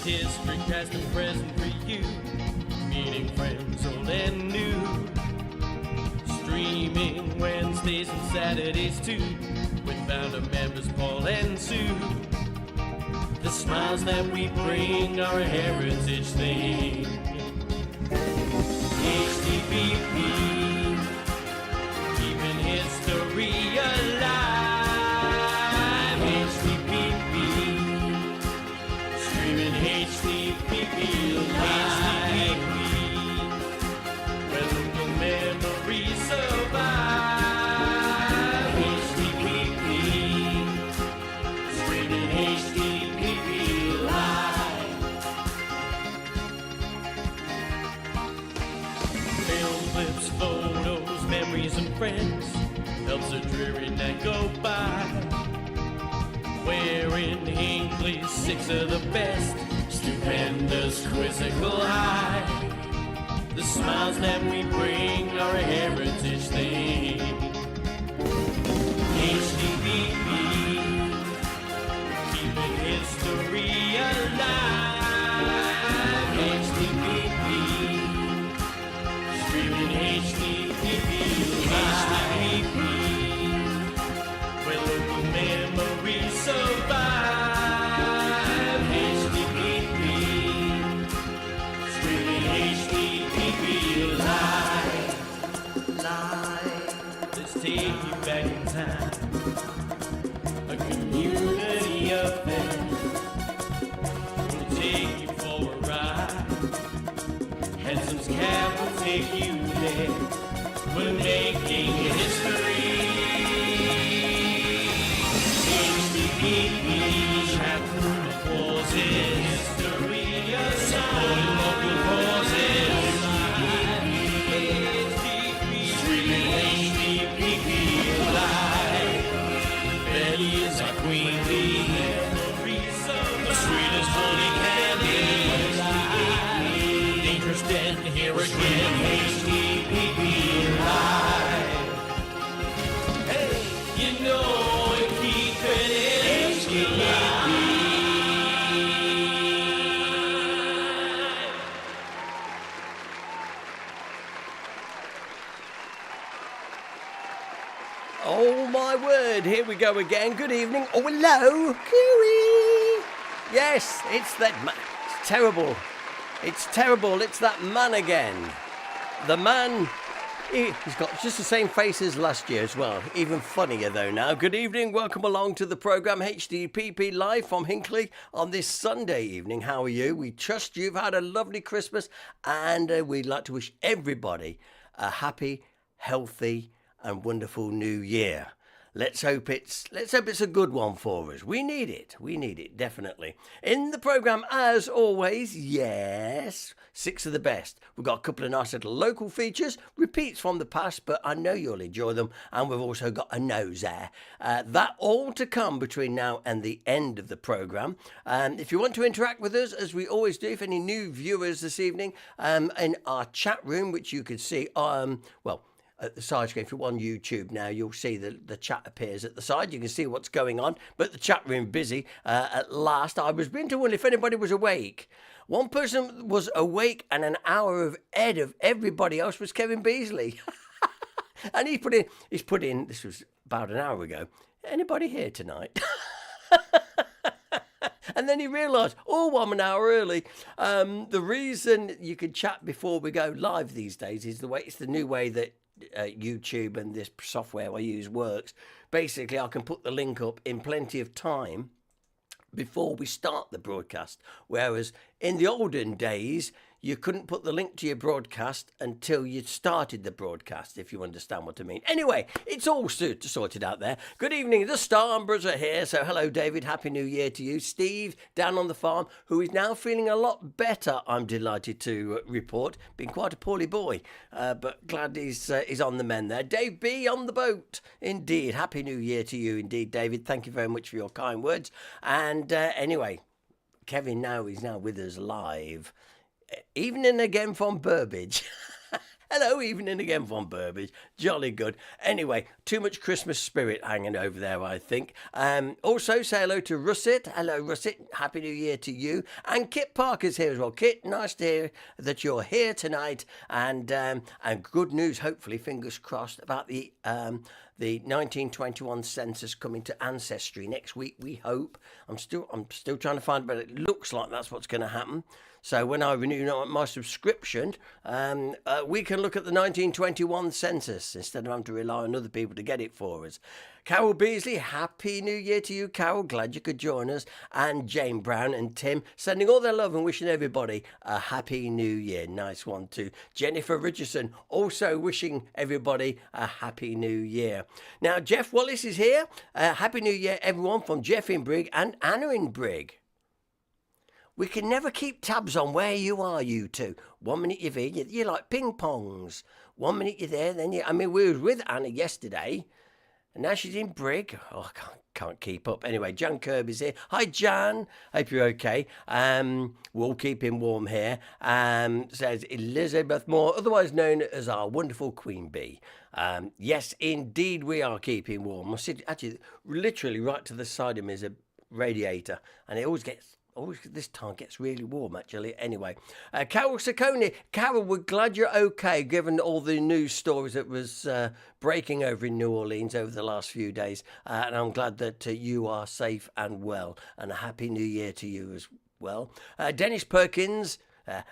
history, past and present for you. Meeting friends old and new. Streaming Wednesdays and Saturdays too. With founder members Paul and Sue. The smiles that we bring are a heritage thing. HDPP, keeping history alive. HDPP, streaming HDPP live. Where local memories survive. HDPP, streaming HDPP live. Film clips, photos, memories, and friends helps a dreary night go by. Wearing Hinckley's 6 of the best, stupendous quizzical high. The smiles that we bring are a heritage thing. HDPP, keeping history alive. HDPP, streaming HDPP live. Where local memories survive. HDPP, streaming HDPP live. Let's take you back in time. A community affair. We'll take you for a ride. Henson's Cab will take you there. We're making history. HDPP, chapter pauses. History supporting local causes. Streaming HDPP live. Betty is our queen bee. The sweetest honey candy. Dangerous Den here again. HDPP live. Hey, you know it, keep it HDPP. Oh my word, here we go again. Good evening. Oh, hello, Kiwi. Yes, it's that man. It's terrible. It's terrible. It's that man again. The man, he's got just the same face as last year as well. Even funnier though now. Good evening. Welcome along to the programme HDPP live from Hinckley on this Sunday evening. How are you? We trust you've had a lovely Christmas and we'd like to wish everybody a happy, healthy and wonderful new year. Let's hope it's a good one for us. We need it, definitely. In the programme, as always, yes, 6 of the best. We've got a couple of nice little local features, repeats from the past, but I know you'll enjoy them. And we've also got a nose there. That all to come between now and the end of the programme. If you want to interact with us, as we always do, if any new viewers this evening, in our chat room, which you can see, at the side screen, if you're on YouTube now, you'll see the chat appears at the side. You can see what's going on, but the chat room busy at last. I was beginning to wonder if anybody was awake. One person was awake and an hour ahead of everybody else was Kevin Beasley. And he's put in, this was about an hour ago, anybody here tonight? And then he realised, 1 hour early. The reason you can chat before we go live these days is it's the new way that YouTube and this software I use works. Basically, I can put the link up in plenty of time before we start the broadcast, whereas in the olden days you couldn't put the link to your broadcast until you started the broadcast, if you understand what I mean. Anyway, it's all sorted out there. Good evening, the Starmbros are here. So hello, David. Happy New Year to you. Steve, down on the farm, who is now feeling a lot better, I'm delighted to report. Been quite a poorly boy, but glad he's on the mend there. Dave B on the boat. Indeed. Happy New Year to you, indeed, David. Thank you very much for your kind words. And anyway, Kevin is now with us live. Evening again from Burbage. Hello, evening again from Burbage. Jolly good. Anyway, too much Christmas spirit hanging over there, I think. Also, say hello to Russet. Hello, Russet. Happy New Year to you. And Kit Parker's here as well. Kit, nice to hear that you're here tonight. And good news, hopefully, fingers crossed, about the 1921 census coming to Ancestry next week. We hope. I'm still trying to find, but it looks like that's what's going to happen. So when I renew my subscription, we can look at the 1921 census instead of having to rely on other people to get it for us. Carol Beasley, Happy New Year to you, Carol. Glad you could join us. And Jane Brown and Tim sending all their love and wishing everybody a Happy New Year. Nice one too. Jennifer Richardson also wishing everybody a Happy New Year. Now, Jeff Wallace is here. Happy New Year, everyone, from Jeff in Brigg and Anna in Brigg. We can never keep tabs on where you are, you two. 1 minute you're here, you're like ping pongs. 1 minute you're there, then we were with Anna yesterday, and now she's in Brigg. Oh, I can't keep up. Anyway, Jan Kirby's here. Hi, Jan. Hope you're okay. We'll keep him warm here. Says Elizabeth Moore, otherwise known as our wonderful Queen Bee. Yes, indeed, we are keeping warm. I said, actually, literally right to the side of me is a radiator, and it always this time gets really warm, actually. Anyway, Carol Saccone. Carol, we're glad you're okay, given all the news stories that was breaking over in New Orleans over the last few days. And I'm glad that you are safe and well. And a Happy New Year to you as well. Dennis Perkins,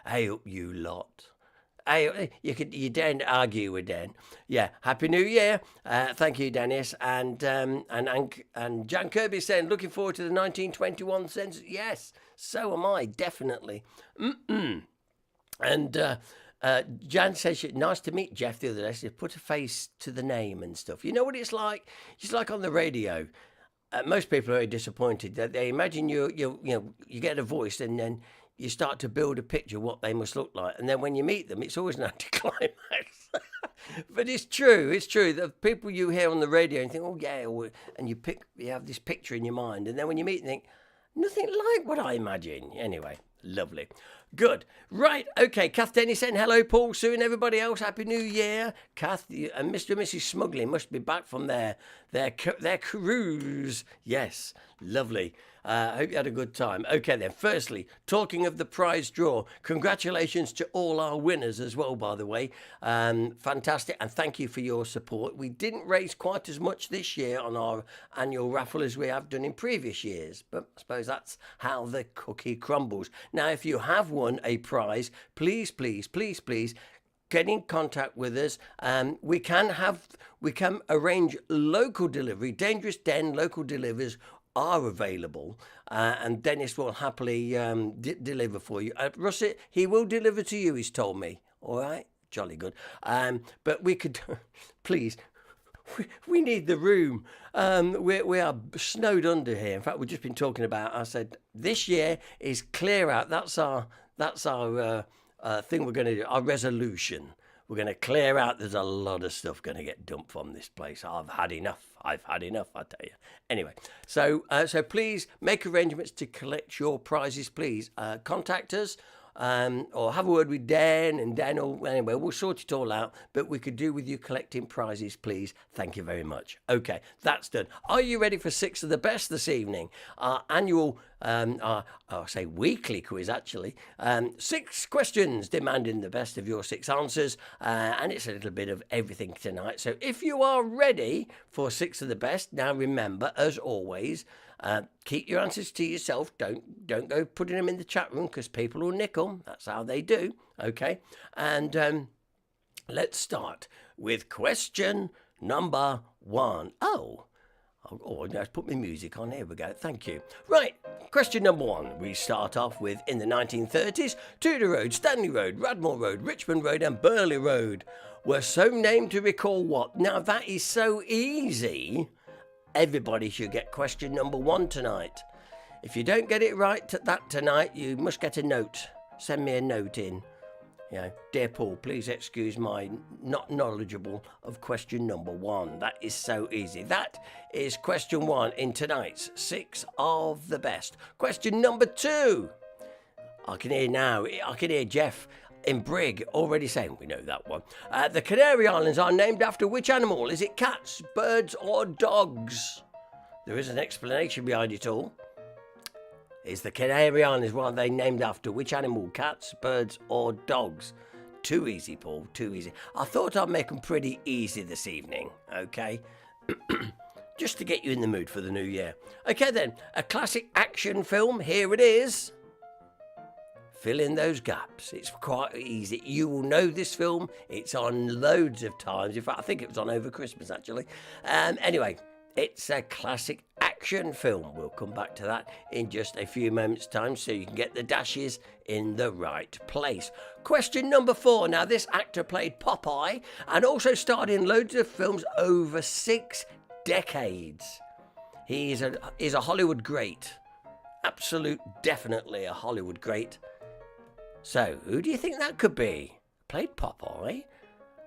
hey up, you lot. Hey, you daren't argue with Dan. Yeah, Happy New Year. Thank you, Dennis. And Jan Kirby saying, looking forward to the 1921 census. Yes, so am I, definitely. And Jan says, nice to meet Jeff the other day. She put a face to the name and stuff. You know what it's like? It's like on the radio. Most people are very disappointed that they imagine you get a voice and then you start to build a picture of what they must look like. And then when you meet them, it's always an anticlimax. But it's true. The people you hear on the radio and think, oh, yeah, and you have this picture in your mind. And then when you meet them, you think, nothing like what I imagine. Anyway, lovely. Good. Right. Okay. Kath Denny saying hello, Paul, Sue, and everybody else. Happy New Year. Kath and Mr. and Mrs. Smuggling must be back from their cruise. Yes. Lovely. I hope you had a good time. Okay, then. Firstly, talking of the prize draw, congratulations to all our winners as well, by the way. Fantastic, and thank you for your support. We didn't raise quite as much this year on our annual raffle as we have done in previous years, but I suppose that's how the cookie crumbles. Now, if you have won a prize, please get in contact with us. We can arrange local delivery. Dangerous Den local deliveries are available, and Dennis will happily deliver for you. Russet, he will deliver to you, he's told me. All right, jolly good. But we could, please, we need the room. We are snowed under here. In fact, we've just been talking about, I said, this year is clear out. That's our thing we're going to do, our resolution. We're going to clear out. There's a lot of stuff going to get dumped from this place. I've had enough, I tell you. Anyway, so please make arrangements to collect your prizes, please. Contact us or have a word with Dan, and Dan will, anyway, we'll sort it all out, but we could do with you collecting prizes, please. Thank you very much. Okay, that's done. Are you ready for 6 of the best this evening? Our annual, weekly quiz, actually. 6 questions demanding the best of your 6 answers, and it's a little bit of everything tonight. So if you are ready for 6 of the best, now remember, as always, keep your answers to yourself. Don't go putting them in the chat room, because people will nick them. That's how they do. Okay, and let's start with question number 1. Oh, let's put my music on. Here we go. Thank you. Right, question number 1. We start off with, in the 1930s, Tudor Road, Stanley Road, Radmore Road, Richmond Road and Burley Road were so named to recall what? Now, that is so easy. Everybody should get question number 1 tonight. If you don't get it right tonight, you must get a note. Send me a note in. Dear Paul, please excuse my not knowledgeable of question number 1. That is so easy. That is question 1 in tonight's 6 of the best. Question number 2. I can hear Jeff. in Brig, already saying we know that one. The Canary Islands are named after which animal? Is it cats, birds, or dogs? There is an explanation behind it all. Is the Canary Islands, what are they named after? Which animal? Cats, birds, or dogs? Too easy, Paul, too easy. I thought I'd make them pretty easy this evening, okay? Just to get you in the mood for the new year. Okay then, a classic action film, here it is. Fill in those gaps. It's quite easy. You will know this film. It's on loads of times. In fact, I think it was on over Christmas, actually. Anyway, it's a classic action film. We'll come back to that in just a few moments' time so you can get the dashes in the right place. Question number 4. Now, this actor played Popeye and also starred in loads of films over 6 decades. He is a Hollywood great. Absolute, definitely a Hollywood great. So, who do you think that could be? Played Popeye,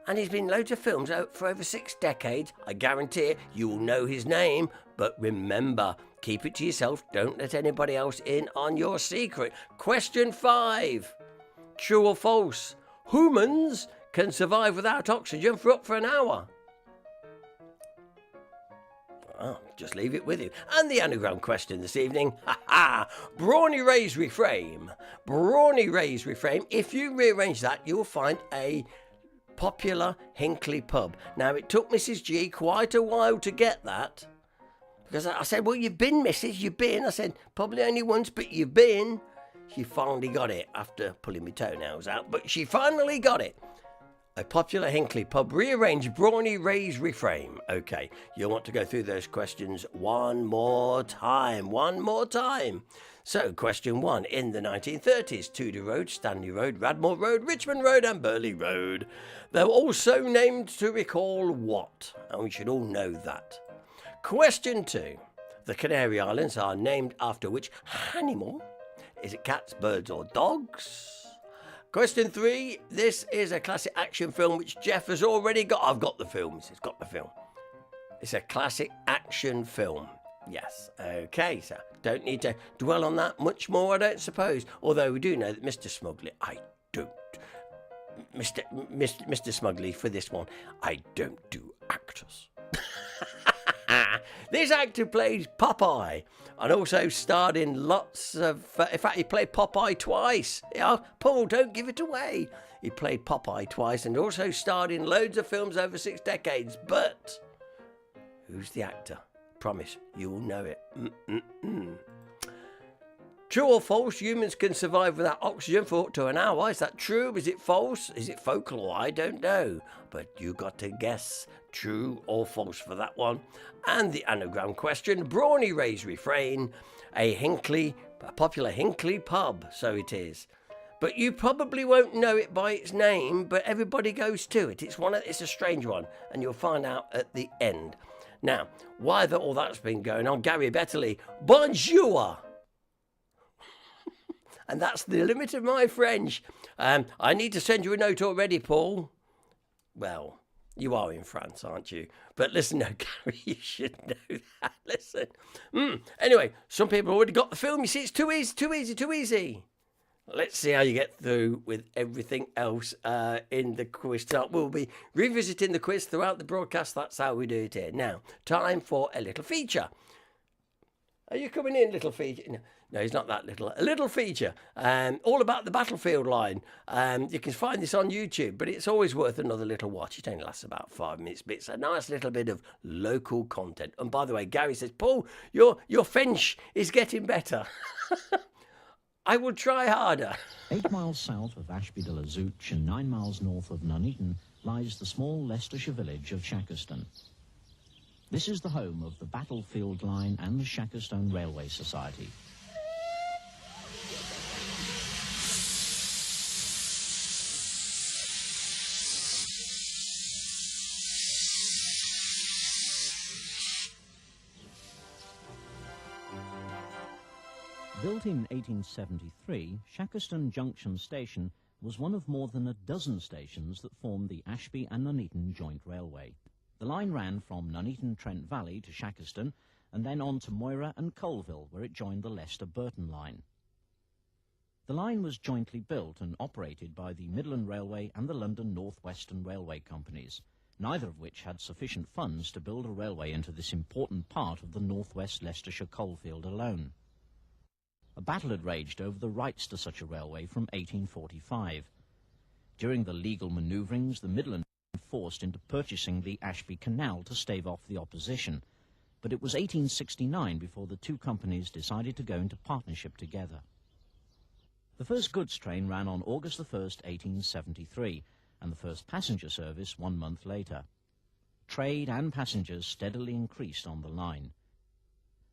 and he's been in loads of films for over 6 decades. I guarantee you will know his name, but remember, keep it to yourself. Don't let anybody else in on your secret. Question 5. True or false? Humans can survive without oxygen for up for an hour. I'll just leave it with you. And the anagram question this evening. Brawny Ray's reframe. Brawny Ray's reframe. If you rearrange that, you'll find a popular Hinckley pub. Now, it took Mrs. G quite a while to get that. Because I said, well, you've been, Mrs. You've been. I said, probably only once, but you've been. She finally got it after pulling my toenails out. But she finally got it. A popular Hinckley pub rearranged Brawny Ray's reframe. Okay, you'll want to go through those questions one more time. So, question 1. In the 1930s, Tudor Road, Stanley Road, Radmore Road, Richmond Road and Burley Road. They were also named to recall what? And we should all know that. Question 2. The Canary Islands are named after which animal? Is it cats, birds or dogs? Question 3, this is a classic action film which Jeff has already got. I've got the film, he's got the film. It's a classic action film. Yes, okay, so don't need to dwell on that much more, I don't suppose. Although we do know that Mr. Smugly, Mr. Smugly, for this one, I don't do actors. This actor played Popeye and also starred in lots of... in fact, he played Popeye twice. Yeah, Paul, don't give it away. He played Popeye twice and also starred in loads of films over 6 decades. But who's the actor? Promise, you will know it. True or false? Humans can survive without oxygen for up to an hour. Is that true? Is it false? Is it folklore? I don't know. But you got to guess true or false for that one. And the anagram question, Brawny Ray's refrain, a popular Hinckley pub, so it is. But you probably won't know it by its name, but everybody goes to it. It's a strange one, and you'll find out at the end. Now, why all that's been going on, Gary Betterley, bonjour! And that's the limit of my French. I need to send you a note already, Paul. Well, you are in France, aren't you? But listen, no, Gary, you should know that. Listen. Anyway, some people already got the film. You see, it's too easy. Let's see how you get through with everything else in the quiz. We'll be revisiting the quiz throughout the broadcast. That's how we do it here. Now, time for a little feature. Are you coming in, little feature? No, he's not that little. A little feature, all about the battlefield line. You can find this on YouTube, but it's always worth another little watch. It only lasts about 5 minutes, but it's a nice little bit of local content. And by the way, Gary says, Paul, your French is getting better. I will try harder. 8 miles south of Ashby-de-la-Zouch and 9 miles north of Nuneaton lies the small Leicestershire village of Shackerston. This is the home of the Battlefield Line and the Shackerstone Railway Society. Built in 1873, Shackerston Junction Station was one of more than a dozen stations that formed the Ashby and Nuneaton Joint Railway. The line ran from Nuneaton Trent Valley to Shackerston and then on to Moira and Colville, where it joined the Leicester Burton line. The line was jointly built and operated by the Midland Railway and the London North Western Railway companies, neither of which had sufficient funds to build a railway into this important part of the northwest Leicestershire coalfield alone. A battle had raged over the rights to such a railway from 1845. During the legal manoeuvrings, the Midland were forced into purchasing the Ashby Canal to stave off the opposition, but it was 1869 before the two companies decided to go into partnership together. The first goods train ran on August the 1st, 1873, and the first passenger service 1 month later. Trade and passengers steadily increased on the line.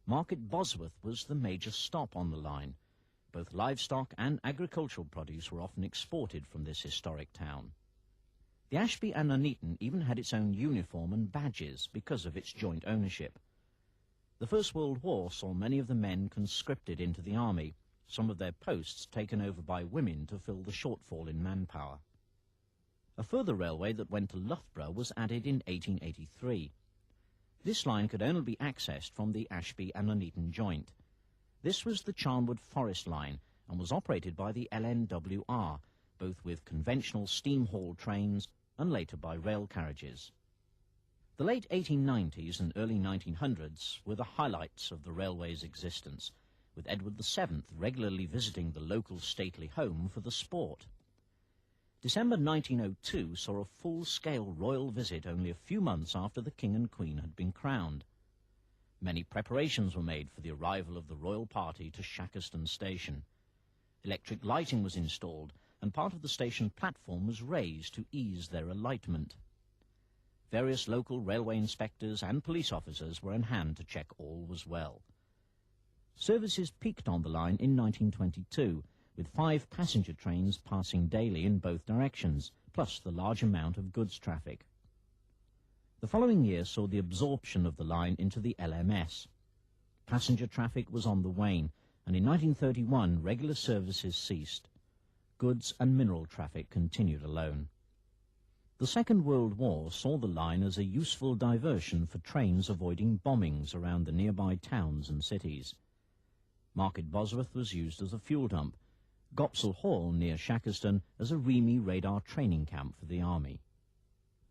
Market Bosworth was the major stop on the line. Both livestock and agricultural produce were often exported from this historic town. The Ashby and Nuneaton even had its own uniform and badges because of its joint ownership. The First World War saw many of the men conscripted into the army, some of their posts taken over by women to fill the shortfall in manpower. A further railway that went to Loughborough was added in 1883. This line could only be accessed from the Ashby and Nuneaton joint. This was the Charnwood Forest Line and was operated by the LNWR, both with conventional steam-hauled trains and later by rail carriages. The late 1890s and early 1900s were the highlights of the railway's existence, with Edward VII regularly visiting the local stately home for the sport. December 1902 saw a full-scale royal visit only a few months after the King and Queen had been crowned. Many preparations were made for the arrival of the royal party to Shackerston Station. Electric lighting was installed, and part of the station platform was raised to ease their alightment. Various local railway inspectors and police officers were in hand to check all was well. Services peaked on the line in 1922, with 5 passenger trains passing daily in both directions, plus the large amount of goods traffic. The following year saw the absorption of the line into the LMS. Passenger traffic was on the wane, and in 1931 regular services ceased. Goods and mineral traffic continued alone. The Second World War saw the line as a useful diversion for trains avoiding bombings around the nearby towns and cities. Market Bosworth was used as a fuel dump, Gopsall Hall near Shackerston as a REME radar training camp for the Army.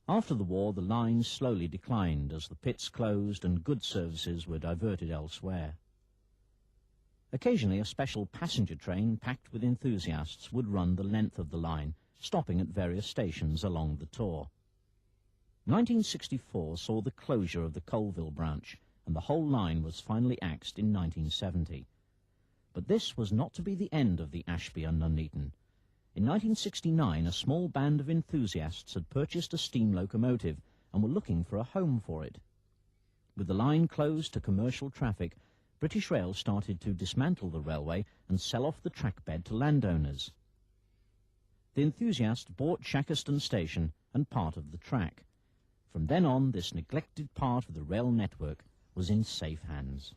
After the war, the line slowly declined as the pits closed and goods services were diverted elsewhere. Occasionally, a special passenger train packed with enthusiasts would run the length of the line, stopping at various stations along the tour. 1964 saw the closure of the Colville branch, and the whole line was finally axed in 1970. But this was not to be the end of the Ashby and Nuneaton. In 1969, a small band of enthusiasts had purchased a steam locomotive and were looking for a home for it. With the line closed to commercial traffic, British Rail started to dismantle the railway and sell off the track bed to landowners. The enthusiasts bought Shackerston Station and part of the track. From then on, this neglected part of the rail network was in safe hands.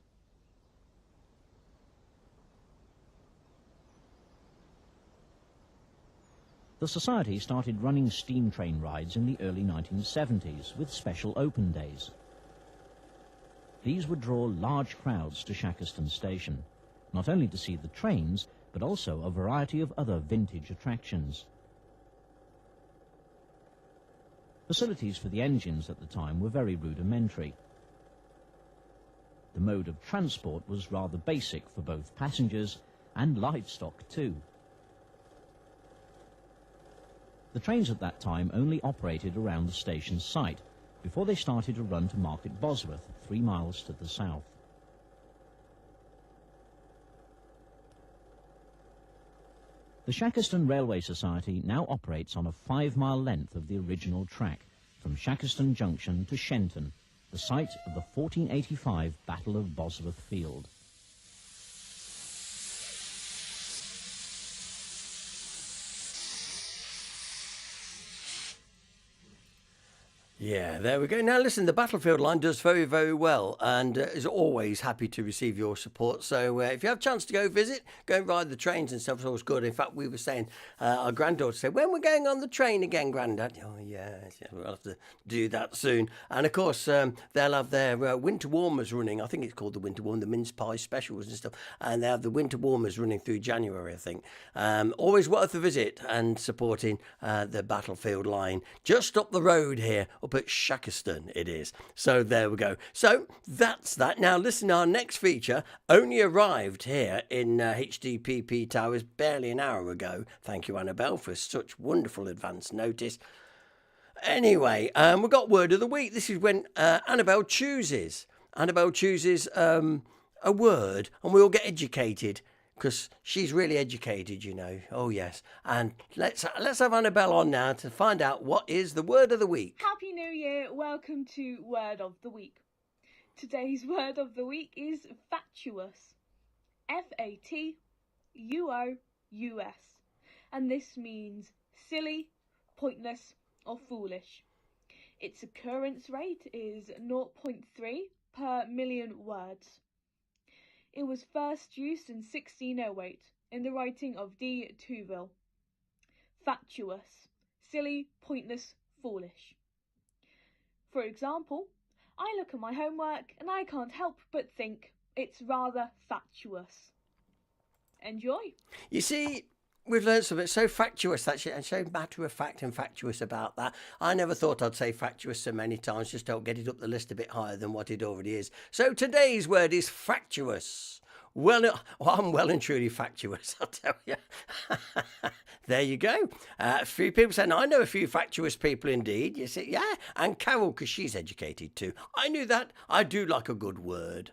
The Society started running steam train rides in the early 1970s with special open days. These would draw large crowds to Shackerston Station, not only to see the trains, but also a variety of other vintage attractions. Facilities for the engines at the time were very rudimentary. The mode of transport was rather basic for both passengers and livestock too. The trains at that time only operated around the station site before they started to run to Market Bosworth, 3 miles to the south. The Shackerston Railway Society now operates on a 5-mile length of the original track, from Shackerston Junction to Shenton, the site of the 1485 Battle of Bosworth Field. Yeah, there we go. Now, listen, the Battlefield line does very, very well and is always happy to receive your support. So if you have a chance to go visit, go and ride the trains and stuff, it's always good. In fact, we were saying, our granddaughter said, when we're going on the train again, Grandad? Oh, yes, yeah, we'll have to do that soon. And, of course, they'll have their winter warmers running. I think it's called the winter warm, the mince pie specials and stuff. And they have the winter warmers running through January, I think. Always worth a visit and supporting the Battlefield line. Just up the road here, up at Shackleton it is. So there we go. So that's that. Now listen, our next feature only arrived here in HDPP Towers barely an hour ago. Thank you, Annabelle, for such wonderful advance notice. Anyway, we've got Word of the Week. This is when Annabelle chooses. Annabelle chooses a word and we all get educated. Because she's really educated, you know. Oh, yes. And let's have Annabelle on now to find out what is the Word of the Week. Happy New Year. Welcome to Word of the Week. Today's Word of the Week is fatuous. Fatuous. And this means silly, pointless or foolish. Its occurrence rate is 0.3 per million words. It was first used in 1608 in the writing of D. Touville. Fatuous, silly, pointless, foolish. For example, I look at my homework and I can't help but think it's rather fatuous. Enjoy. You see, we've learned something so fatuous, actually, and so matter of fact and fatuous about that. I never thought I'd say fatuous so many times, just don't get it up the list a bit higher than what it already is. So today's word is fatuous. Well, I'm well and truly fatuous, I'll tell you. There you go. A few people saying, I know a few fatuous people indeed. You see, yeah. And Carol, because she's educated too. I knew that. I do like a good word.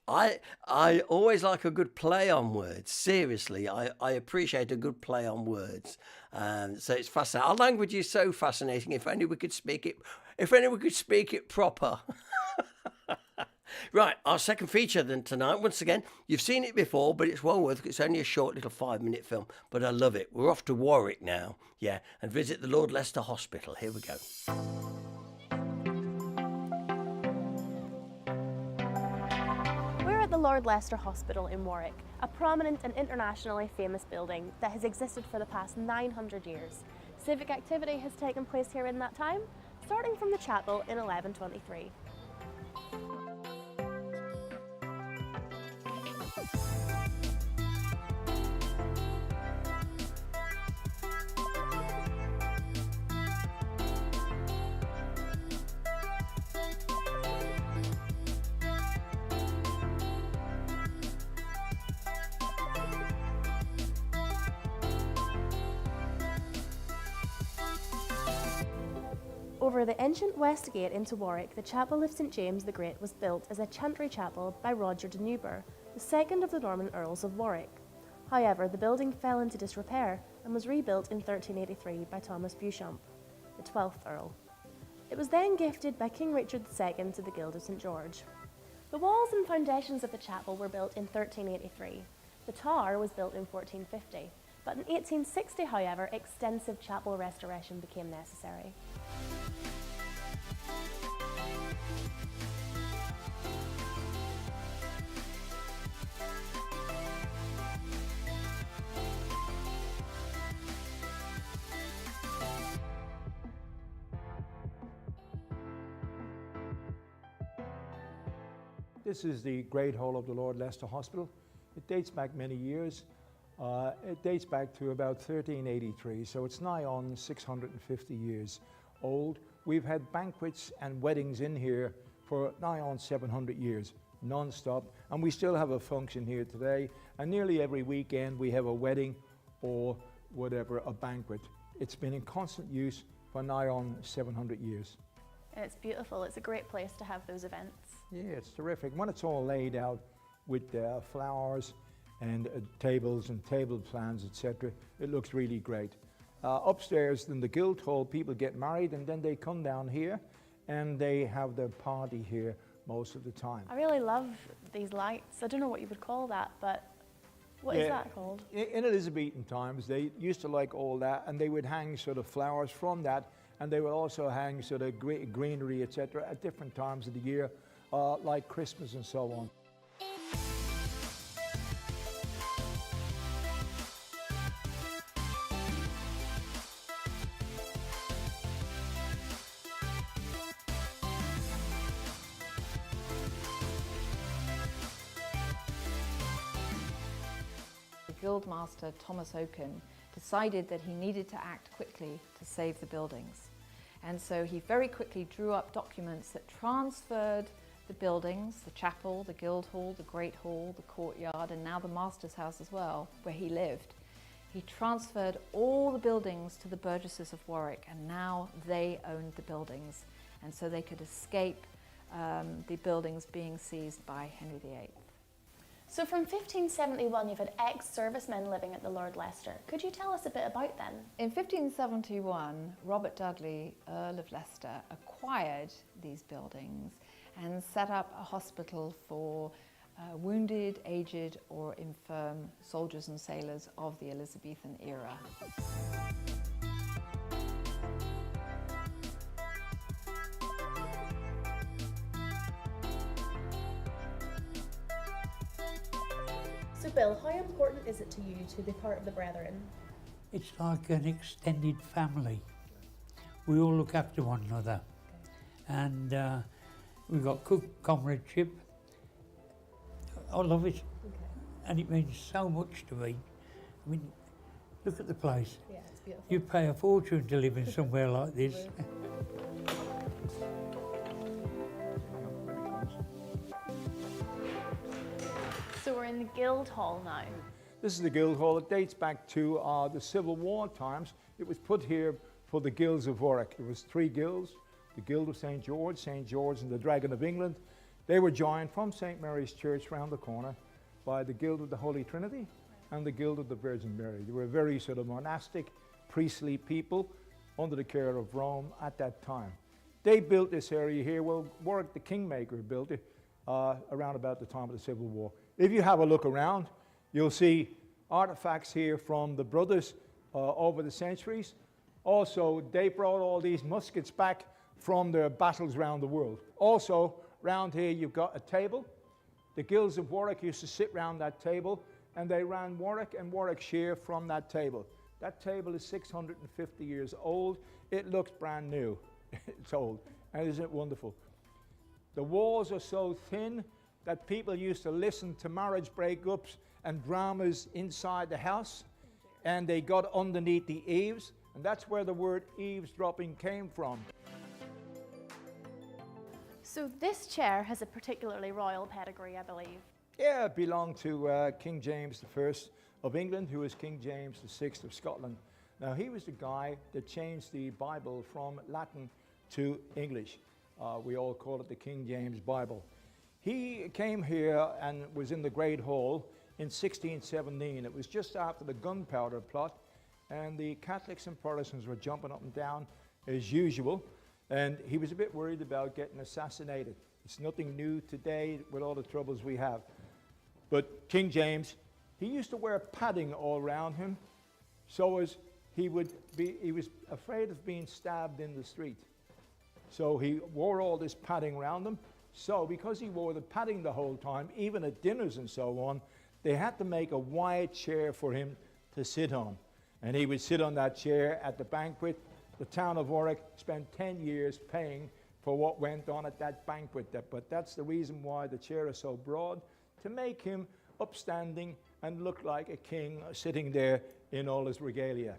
I always like a good play on words. Seriously, I appreciate a good play on words. So it's fascinating. Our language is so fascinating. If only we could speak it. If only we could speak it proper. Right, our second feature then tonight. Once again, you've seen it before, but it's well worth it. It's only a short little 5-minute film, but I love it. We're off to Warwick now, yeah, and visit the Lord Leicester Hospital. Here we go. We're at the Lord Leicester Hospital in Warwick, a prominent and internationally famous building that has existed for the past 900 years. Civic activity has taken place here in that time, starting from the chapel in 1123. Over the ancient west gate into Warwick, the chapel of St James the Great was built as a chantry chapel by Roger de Newburgh, the second of the Norman Earls of Warwick. However, the building fell into disrepair and was rebuilt in 1383 by Thomas Beauchamp, the 12th Earl. It was then gifted by King Richard II to the Guild of St George. The walls and foundations of the chapel were built in 1383. The tower was built in 1450, but in 1860, however, extensive chapel restoration became necessary. This is the Great Hall of the Lord Leicester Hospital. It dates back many years. It dates back to about 1383, so it's nigh on 650 years old. We've had banquets and weddings in here for nigh on 700 years, non-stop, and we still have a function here today, and nearly every weekend we have a wedding or whatever, a banquet. It's been in constant use for nigh on 700 years. And it's beautiful. It's a great place to have those events. Yeah, it's terrific. When it's all laid out with flowers and tables and table plans, etc., it looks really great. Upstairs in the Guildhall, people get married and then they come down here and they have their party here most of the time. I really love these lights. I don't know what you would call that, but what is that called? In Elizabethan times, they used to like all that, and they would hang sort of flowers from that, and they would also hang sort of greenery, etc., at different times of the year, like Christmas and so on. The Guildmaster, Thomas Oaken, decided that he needed to act quickly to save the buildings. And so he very quickly drew up documents that transferred the buildings, the chapel, the Guildhall, the Great Hall, the courtyard, and now the Master's House as well, where he lived. He transferred all the buildings to the burgesses of Warwick, and now they owned the buildings. And so they could escape the buildings being seized by Henry VIII. So from 1571, you've had ex-servicemen living at the Lord Leicester. Could you tell us a bit about them? In 1571, Robert Dudley, Earl of Leicester, acquired these buildings and set up a hospital for wounded, aged or infirm soldiers and sailors of the Elizabethan era. So Bill, how important is it to you to be part of the Brethren? It's like an extended family. We all look after one another. And we've got good comradeship. I love it. And it means so much to me. I mean, look at the place. Yeah, it's beautiful. You pay a fortune to live in somewhere like this. So we're in the Guildhall now. This is the Guildhall. It dates back to the Civil War times. It was put here for the guilds of Warwick. There was 3 guilds, the Guild of St. George, and the Dragon of England. They were joined from St. Mary's Church round the corner by the Guild of the Holy Trinity and the Guild of the Virgin Mary. They were very sort of monastic, priestly people under the care of Rome at that time. They built this area here. Well, Warwick the Kingmaker built it around about the time of the Civil War. If you have a look around, you'll see artifacts here from the brothers over the centuries. Also, they brought all these muskets back from their battles around the world. Also, round here you've got a table. The guilds of Warwick used to sit round that table, and they ran Warwick and Warwickshire from that table. That table is 650 years old. It looks brand new. It's old, and isn't it wonderful? The walls are so thin that people used to listen to marriage breakups and dramas inside the house, and they got underneath the eaves, and that's where the word eavesdropping came from. So this chair has a particularly royal pedigree, I believe. Yeah, it belonged to King James I of England, who was King James VI of Scotland. Now, he was the guy that changed the Bible from Latin to English. We all call it the King James Bible. He came here and was in the Great Hall in 1617. It was just after the gunpowder plot, and the Catholics and Protestants were jumping up and down as usual, and he was a bit worried about getting assassinated. It's nothing new today with all the troubles we have. But King James, he used to wear padding all around him, so as he was afraid of being stabbed in the street. So he wore all this padding around him. So because he wore the padding the whole time, even at dinners and so on, they had to make a wide chair for him to sit on. And he would sit on that chair at the banquet. The town of Warwick spent 10 years paying for what went on at that banquet. But that's the reason why the chair is so broad, to make him upstanding and look like a king sitting there in all his regalia.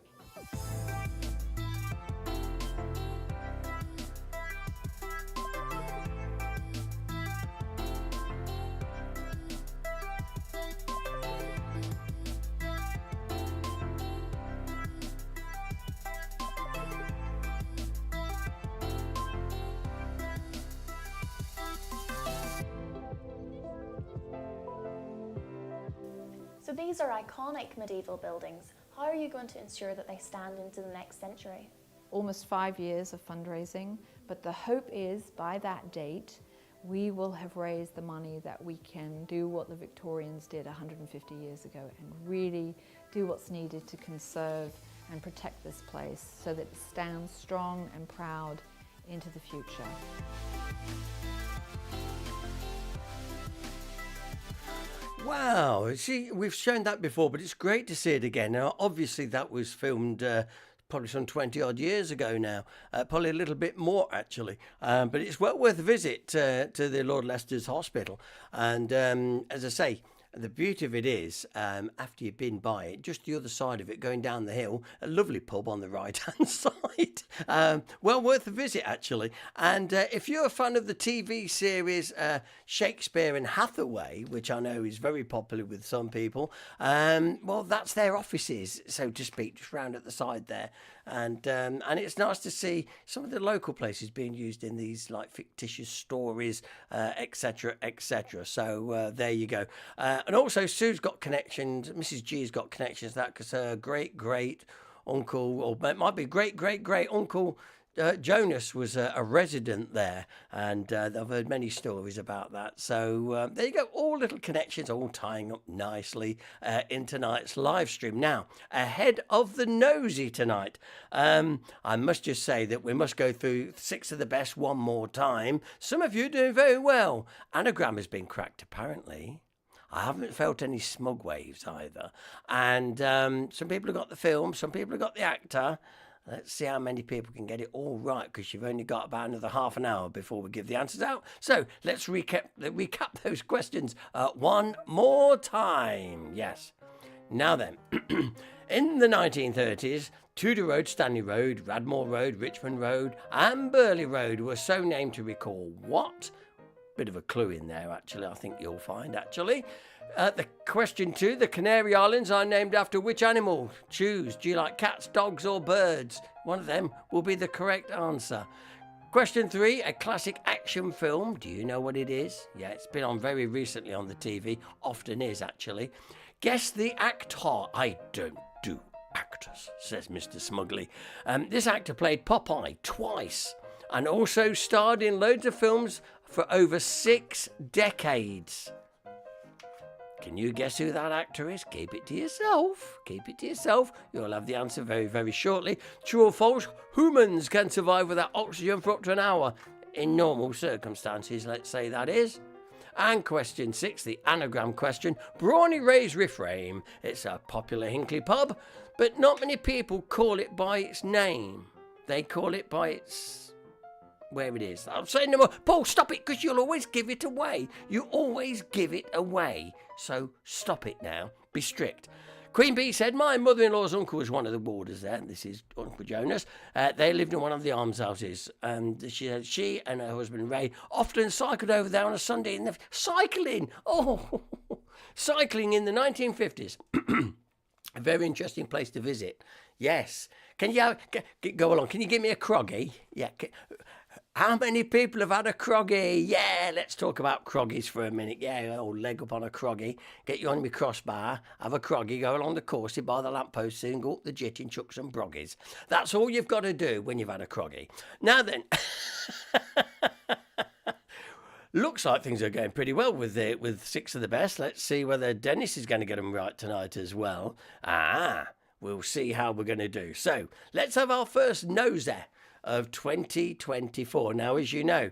So these are iconic medieval buildings. How are you going to ensure that they stand into the next century? Almost 5 years of fundraising, but the hope is by that date we will have raised the money that we can do what the Victorians did 150 years ago and really do what's needed to conserve and protect this place so that it stands strong and proud into the future. Wow, see, we've shown that before, but it's great to see it again. Now, obviously, that was filmed probably some 20 odd years ago now, probably a little bit more actually. But it's well worth a visit to the Lord Leicester's Hospital. And as I say, the beauty of it is, after you've been by it, just the other side of it, going down the hill, a lovely pub on the right-hand side. Well worth a visit, actually. And if you're a fan of the TV series Shakespeare and Hathaway, which I know is very popular with some people, well, that's their offices, so to speak, just round at the side there. And it's nice to see some of the local places being used in these like fictitious stories, etc., etc. So there you go. And also Sue's got connections. Mrs. G's got connections to that because her great uncle, or it might be great uncle Jonas was a resident there, and I've heard many stories about that. So there you go, all little connections, all tying up nicely in tonight's live stream. Now, ahead of the nosy tonight, I must just say that we must go through 6 of the best one more time. Some of you are doing very well. Anagram has been cracked, apparently. I haven't felt any smug waves either. And some people have got the film, some people have got the actor. Let's see how many people can get it all right, because you've only got about another half an hour before we give the answers out. So let's recap those questions one more time. Yes. Now then, in the 1930s, Tudor Road, Stanley Road, Radmore Road, Richmond Road and Burley Road were so named to recall what? Bit of a clue in there, actually, I think you'll find, actually. The question 2, the Canary Islands are named after which animal? Choose. Do you like cats, dogs or birds? One of them will be the correct answer. Question 3, a classic action film. Do you know what it is? Yeah, it's been on very recently on the TV. Often is, actually. Guess the actor. I don't do actors, says Mr. Smugly. This actor played Popeye twice and also starred in loads of films for over 6 decades. Can you guess who that actor is? Keep it to yourself. Keep it to yourself. You'll have the answer very, very shortly. True or false? Humans can survive without oxygen for up to an hour. In normal circumstances, let's say that is. And question 6, the anagram question. Brawny Ray's Reframe. It's a popular Hinckley pub, but not many people call it by its name. They call it by its... where it is. I'm saying no more. Paul, stop it, because you'll always give it away. You always give it away. So stop it now. Be strict. Queen Bee said, my mother-in-law's uncle was one of the warders there. This is Uncle Jonas. They lived in one of the almshouses. And she said she and her husband Ray often cycled over there on a Sunday. And cycling! Oh, cycling in the 1950s. A very interesting place to visit. Yes. Can you go along? Can you give me a croggy? Yeah. How many people have had a croggy? Yeah, let's talk about croggies for a minute. Yeah, old leg up on a croggy. Get you on my crossbar, have a croggy, go along the course, by the lamppost and go up the jit and chuck some broggies. That's all you've got to do when you've had a croggy. Now then, looks like things are going pretty well with 6 of the best. Let's see whether Dennis is going to get them right tonight as well. We'll see how we're going to do. So let's have our first noser of 2024. Now, as you know,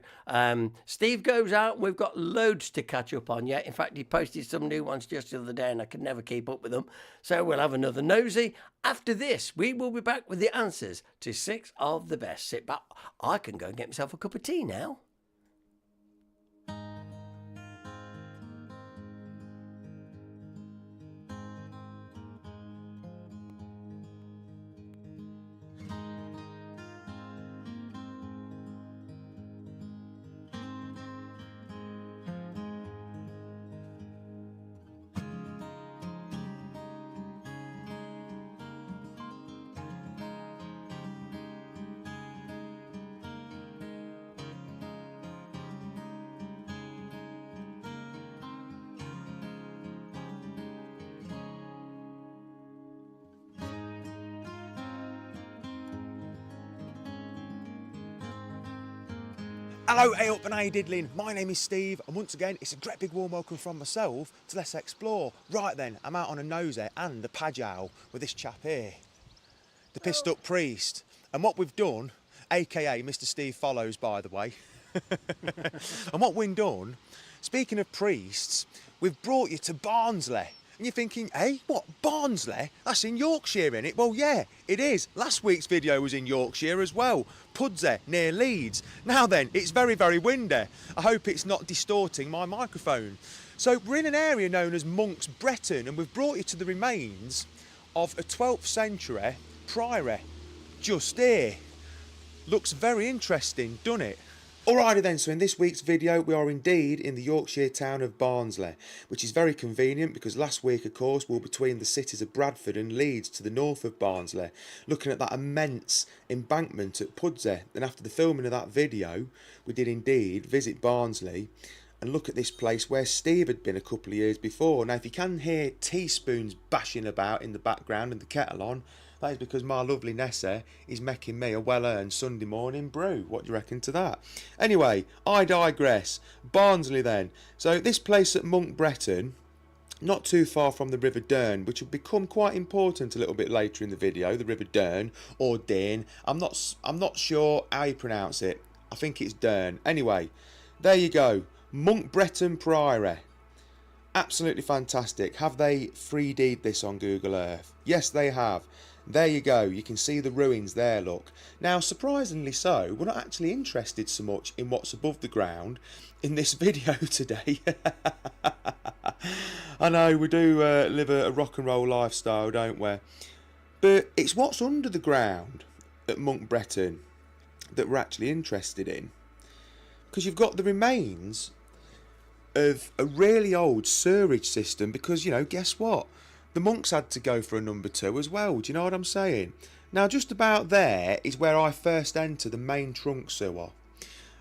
Steve goes out and we've got loads to catch up on yet. In fact, he posted some new ones just the other day and I could never keep up with them. So we'll have another nosy. After this, we will be back with the answers to 6 of the best. Sit back. I can go and get myself a cup of tea now. Hello, hey up and hey diddling, my name is Steve and once again it's a great big warm welcome from myself to Let's Explore. Right then, I'm out on a nosy and a pajal with this chap here. the pissed up priest. And what we've done, aka Mr. Steve Follows, by the way, and what we've done, speaking of priests, we've brought you to Barnsley. And you're thinking, hey, what, Barnsley? That's in Yorkshire, innit? Well, yeah, it is. Last week's video was in Yorkshire as well. Pudsey, near Leeds. Now then, it's very, very windy. I hope it's not distorting my microphone. So we're in an area known as Monk's Bretton, and we've brought you to the remains of a 12th century priory just here. Looks very interesting, doesn't it? Alrighty then, so in this week's video we are indeed in the Yorkshire town of Barnsley, which is very convenient because last week of course we were between the cities of Bradford and Leeds to the north of Barnsley, looking at that immense embankment at Pudsey, and after the filming of that video we did indeed visit Barnsley and look at this place where Steve had been a couple of years before. Now if you can hear teaspoons bashing about in the background and the kettle on, that is because my lovely Nessa is making me a well-earned Sunday morning brew. What do you reckon to that? Anyway, I digress. Barnsley then. So this place at Monk Bretton, not too far from the River Dearne, which will become quite important a little bit later in the video, the River Dearne or Dearne. I'm not sure how you pronounce it. I think it's Dearne. Anyway, there you go. Monk Bretton Priory. Absolutely fantastic. Have they 3D'd this on Google Earth? Yes, they have. There you go, you can see the ruins there, look. Now, surprisingly so, we're not actually interested so much in what's above the ground in this video today. I know, we do live a rock and roll lifestyle, don't we? But it's what's under the ground at Monk Bretton that we're actually interested in. Because you've got the remains of a really old sewerage system because, you know, guess what? The monks had to go for a number 2 as well, do you know what I'm saying? Now just about there is where I first entered the main trunk sewer.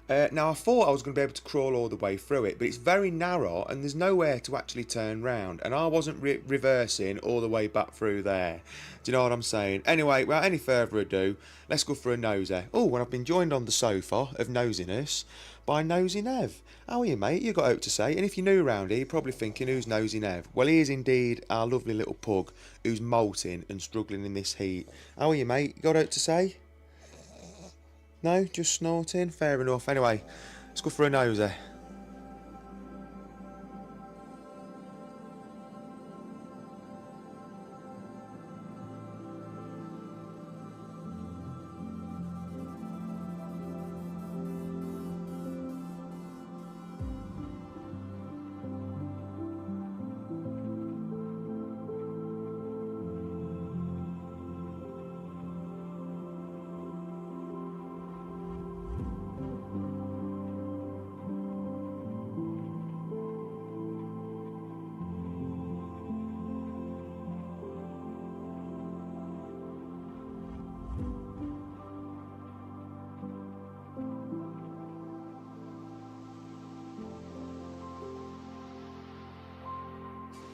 Now I thought I was going to be able to crawl all the way through it, but it's very narrow and there's nowhere to actually turn round, and I wasn't reversing all the way back through there. Do you know what I'm saying? Anyway, without any further ado, let's go for a nosy. Oh, and I've been joined on the sofa of nosiness by Nosy Nev. How are you, mate? You got out to say? And if you're new around here, you're probably thinking, who's Nosy Nev? Well, he is indeed our lovely little pug who's molting and struggling in this heat. How are you, mate? You got out to say? No? Just snorting? Fair enough. Anyway, let's go for a nosy.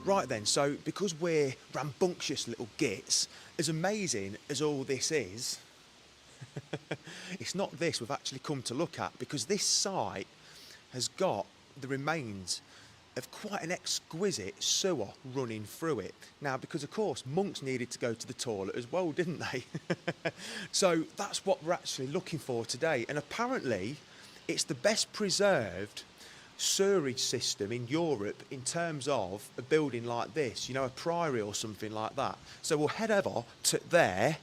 Right then, so because we're rambunctious little gits, as amazing as all this is, it's not this we've actually come to look at, because this site has got the remains of quite an exquisite sewer running through it. Now, because of course monks needed to go to the toilet as well, didn't they? So that's what we're actually looking for today, and apparently it's the best preserved sewerage system in Europe in terms of a building like this, you know, a priory or something like that. So we'll head over to there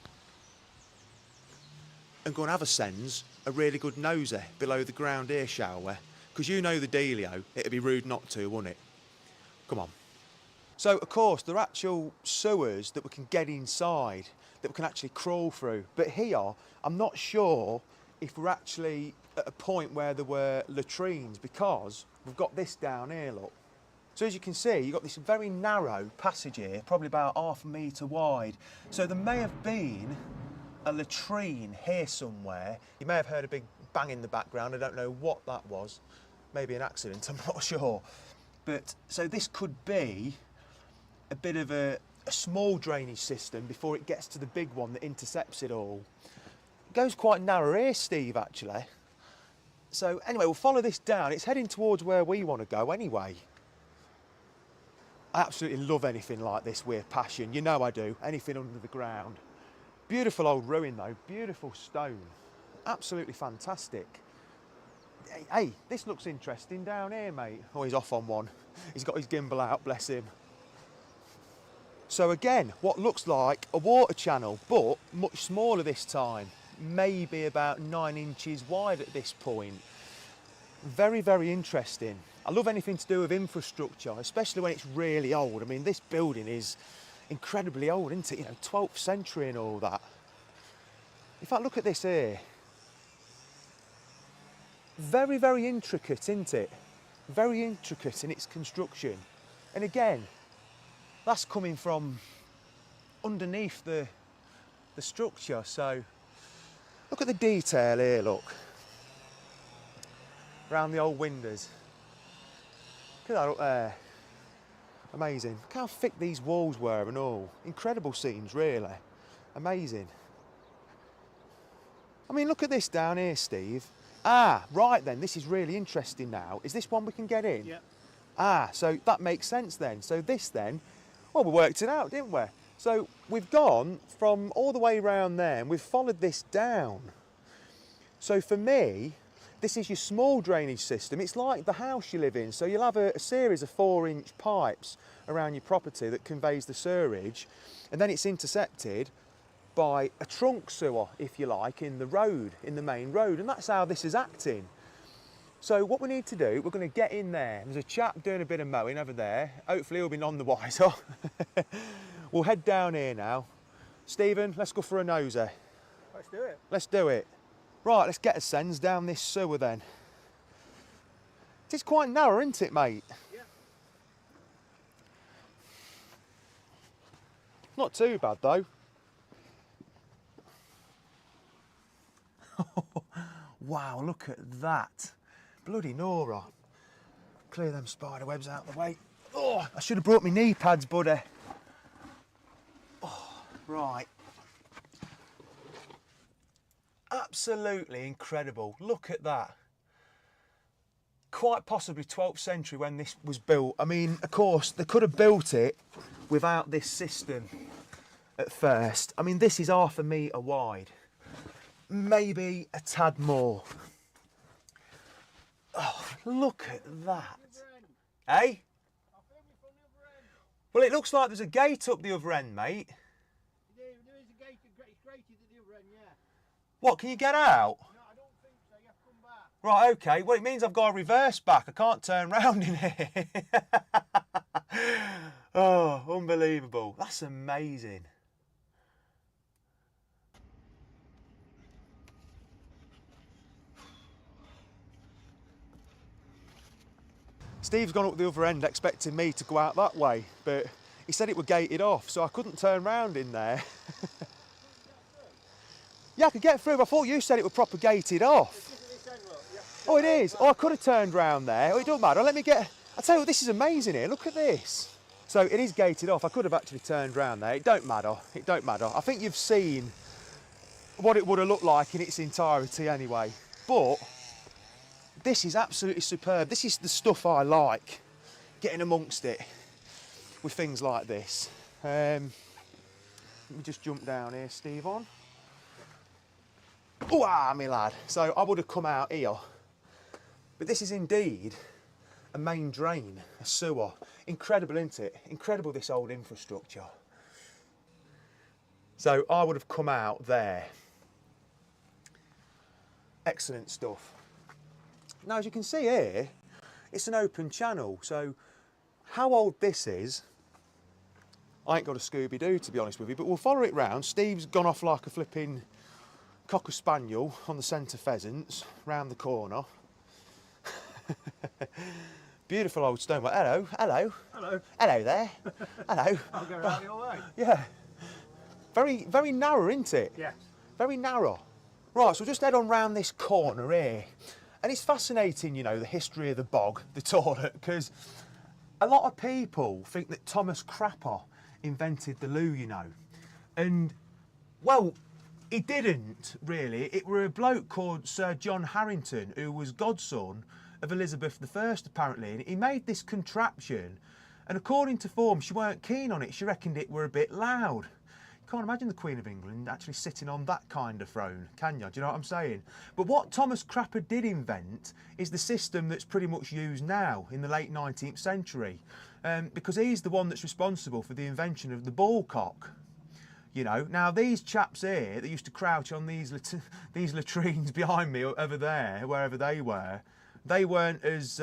and go and have a really good nosy below the ground here, shall we? Because you know the dealio, it'd be rude not to, wouldn't it? Come on. So of course there are actual sewers that we can get inside, that we can actually crawl through, but here I'm not sure if we're actually at a point where there were latrines, because we've got this down here, look. So as you can see, you've got this very narrow passage here, probably about ½ a metre wide. So there may have been a latrine here somewhere. You may have heard a big bang in the background. I don't know what that was. Maybe an accident, I'm not sure. But so this could be a bit of a small drainage system before it gets to the big one that intercepts it all. It goes quite narrow here, Steve, actually. So anyway, we'll follow this down. It's heading towards where we want to go anyway. I absolutely love anything like this with passion. You know I do. Anything under the ground. Beautiful old ruin though, beautiful stone, absolutely fantastic. Hey, this looks interesting down here, mate. Oh, he's off on one. He's got his gimbal out, bless him. So again, what looks like a water channel, but much smaller this time. Maybe about 9 inches wide at this point. Very, very interesting. I love anything to do with infrastructure, especially when it's really old. I mean, this building is incredibly old, isn't it? You know, 12th century and all that. In fact, look at this here. Very, very intricate, isn't it? Very intricate in its construction. And again, that's coming from underneath the structure. So look at the detail here, look. Around the old windows. Look at that up there. Amazing. Look how thick these walls were and all. Incredible scenes, really. Amazing. I mean, look at this down here, Steve. Ah, right then, this is really interesting now. Is this one we can get in? Yeah. Ah, so that makes sense then. So this then, well, we worked it out, didn't we? So we've gone from all the way around there and we've followed this down. So for me, this is your small drainage system. It's like the house you live in. So you'll have a series of 4-inch pipes around your property that conveys the sewerage, and then it's intercepted by a trunk sewer, if you like, in the road, in the main road, and that's how this is acting. So what we need to do, we're going to get in there. There's a chap doing a bit of mowing over there. Hopefully he'll be none the wiser. We'll head down here now. Stephen, let's go for a nosy. Let's do it. Let's do it. Right, let's get a sense down this sewer then. It is quite narrow, isn't it, mate? Yeah. Not too bad though. Wow, look at that. Bloody Nora. Clear them spider webs out of the way. Oh, I should have brought my knee pads, buddy. Oh, right. Absolutely incredible. Look at that. Quite possibly 12th century when this was built. I mean, of course, they could have built it without this system at first. I mean, this is 1/2 metre wide. Maybe a tad more. Oh, look at that. Eh? Well, it looks like there's a gate up the other end, mate. There is a gate, it's grated at the other end, yeah. What, can you get out? No, I don't think so, you have to come back. Right, okay. Well, it means I've got to reverse back. I can't turn round in here. Oh, unbelievable. That's amazing. Steve's gone up the other end expecting me to go out that way, but he said it were gated off, so I couldn't turn round in there. Yeah, I could get through, but I thought you said it were proper gated off. Oh, it is? Oh, I could have turned round there. Oh, it don't matter. Let me get... I tell you what, this is amazing here. Look at this. So it is gated off. I could have actually turned round there. It don't matter. It don't matter. I think you've seen what it would have looked like in its entirety anyway. But this is absolutely superb. This is the stuff I like, getting amongst it with things like this. Let me just jump down here, Steve, on. Oh, my lad. So I would have come out here. But this is indeed a main drain, a sewer. Incredible, isn't it? Incredible, this old infrastructure. So I would have come out there. Excellent stuff. Now, as you can see here, it's an open channel. So how old this is, I ain't got a Scooby-Doo, to be honest with you, but we'll follow it round. Steve's gone off like a flipping Cocker Spaniel on the centre pheasants, round the corner. Beautiful old stone. Hello, hello. Hello. Hello there. Hello. I'll go around your way. Yeah. Very, very narrow, isn't it? Yes. Very narrow. Right, so we'll just head on round this corner here. And it's fascinating, you know, the history of the bog, the toilet, because a lot of people think that Thomas Crapper invented the loo, you know. And, well, he didn't, really. It were a bloke called Sir John Harrington, who was godson of Elizabeth I, apparently. And he made this contraption, and according to form, she weren't keen on it. She reckoned it were a bit loud. can't imagine the Queen of England actually sitting on that kind of throne, can you? Do you know what I'm saying? But what Thomas Crapper did invent is the system that's pretty much used now in the late 19th century, because he's the one that's responsible for the invention of the ball cock. You know, now these chaps here that used to crouch on these latrines behind me over there, wherever they weren't as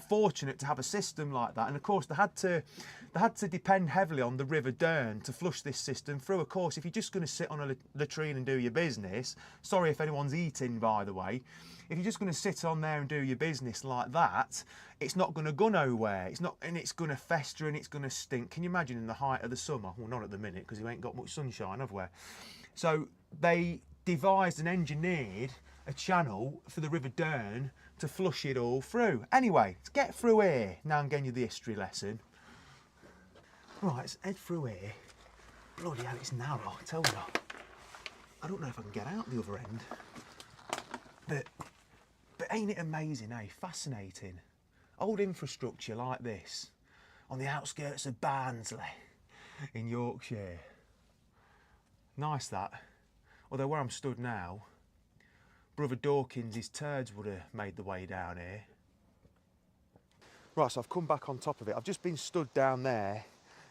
fortunate to have a system like that, and of course they had to depend heavily on the River Dern to flush this system through. Of course, if you're just going to sit on a latrine and do your business, sorry if anyone's eating, by the way, if you're just going to sit on there and do your business like that, it's not going to go nowhere. It's not, and it's going to fester and it's going to stink. Can you imagine in the height of the summer? Well, not at the minute because we ain't got much sunshine, have we? So they devised and engineered a channel for the River Dern to flush it all through. Anyway, let's get through here. Now I'm getting you the history lesson. Right, let's head through here. Bloody hell, it's narrow, I tell you. I don't know if I can get out the other end. But ain't it amazing, eh? Fascinating. Old infrastructure like this on the outskirts of Barnsley in Yorkshire. Nice that. Although where I'm stood now, Brother Dawkins' turds would have made the way down here. Right, so I've come back on top of it. I've just been stood down there,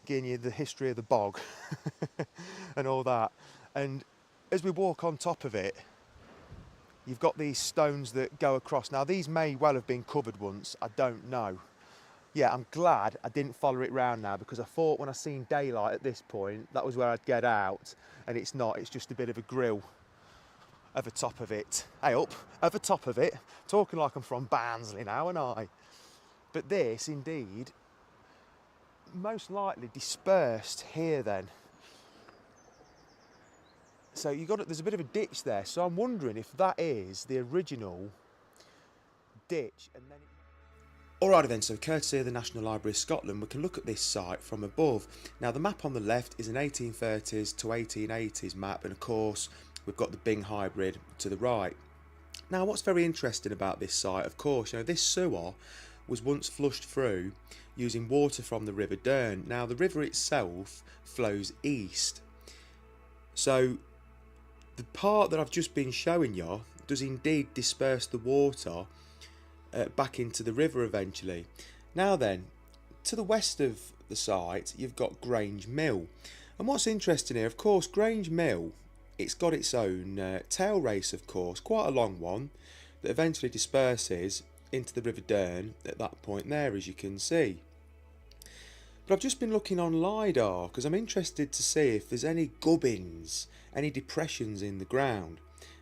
giving you the history of the bog and all that. And as we walk on top of it, you've got these stones that go across. Now, these may well have been covered once, I don't know. Yeah, I'm glad I didn't follow it round now, because I thought when I seen daylight at this point, that was where I'd get out, and it's not, it's just a bit of a grill over top of it. Hey, up, over top of it. Talking like I'm from Barnsley now, aren't I? But this, indeed, most likely dispersed here then. So there's a bit of a ditch there, so I'm wondering if that is the original ditch. And then Alrighty then, so courtesy of the National Library of Scotland, we can look at this site from above. Now the map on the left is an 1830s to 1880s map, and of course we've got the Bing hybrid to the right. Now what's very interesting about this site, of course, this sewer was once flushed through using water from the River Dern. Now the river itself flows east, so the part that I've just been showing you does indeed disperse the water back into the river eventually. Now then, to the west of the site you've got Grange Mill, and what's interesting here, of course, Grange Mill, it's got its own tail race, of course, quite a long one, that eventually disperses into the River Dern at that point there, as you can see. But I've just been looking on LiDAR because I'm interested to see if there's any gubbins, any depressions in the ground.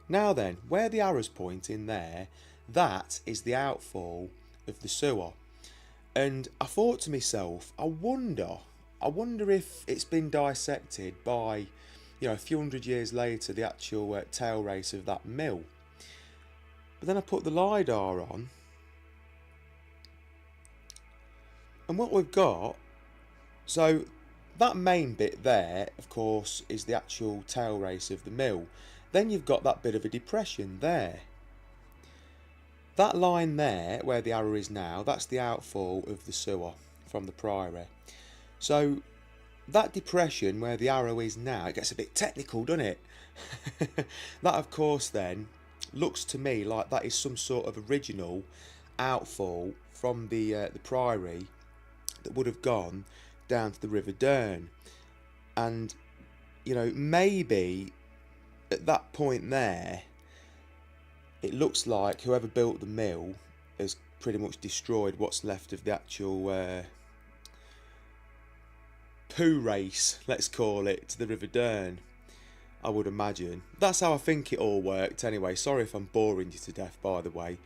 Now then, where the arrows point in there, that is the outfall of the sewer. And I thought to myself, I wonder if it's been dissected by, a few hundred years later, the actual tail race of that mill. But then I put the LiDAR on, and what we've got, so that main bit there, of course, is the actual tail race of the mill. Then you've got that bit of a depression there. That line there, where the arrow is now, that's the outfall of the sewer from the priory. So that depression where the arrow is now, it gets a bit technical, doesn't it? That, of course, then looks to me like that is some sort of original outfall from the priory that would have gone down to the River Dern. And, maybe at that point there, it looks like whoever built the mill has pretty much destroyed what's left of the actual poo race, let's call it, to the River Dern, I would imagine. That's how I think it all worked anyway. Sorry if I'm boring you to death, by the way.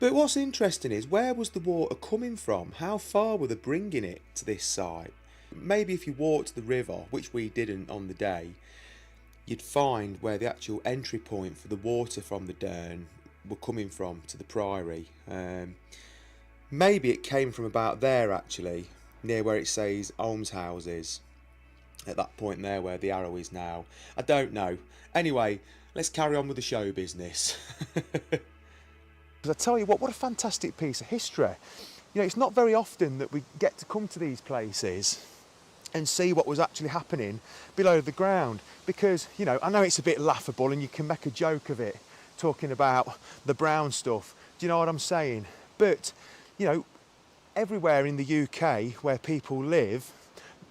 But what's interesting is, where was the water coming from? How far were they bringing it to this site? Maybe if you walked the river, which we didn't on the day, you'd find where the actual entry point for the water from the Dern were coming from to the priory. Maybe it came from about there, actually, near where it says almshouses, at that point there where the arrow is now. I don't know. Anyway, let's carry on with the show business. Because I tell you what a fantastic piece of history. It's not very often that we get to come to these places and see what was actually happening below the ground. Because, you know, I know it's a bit laughable and you can make a joke of it, talking about the brown stuff. Do you know what I'm saying? But, you know, everywhere in the UK where people live,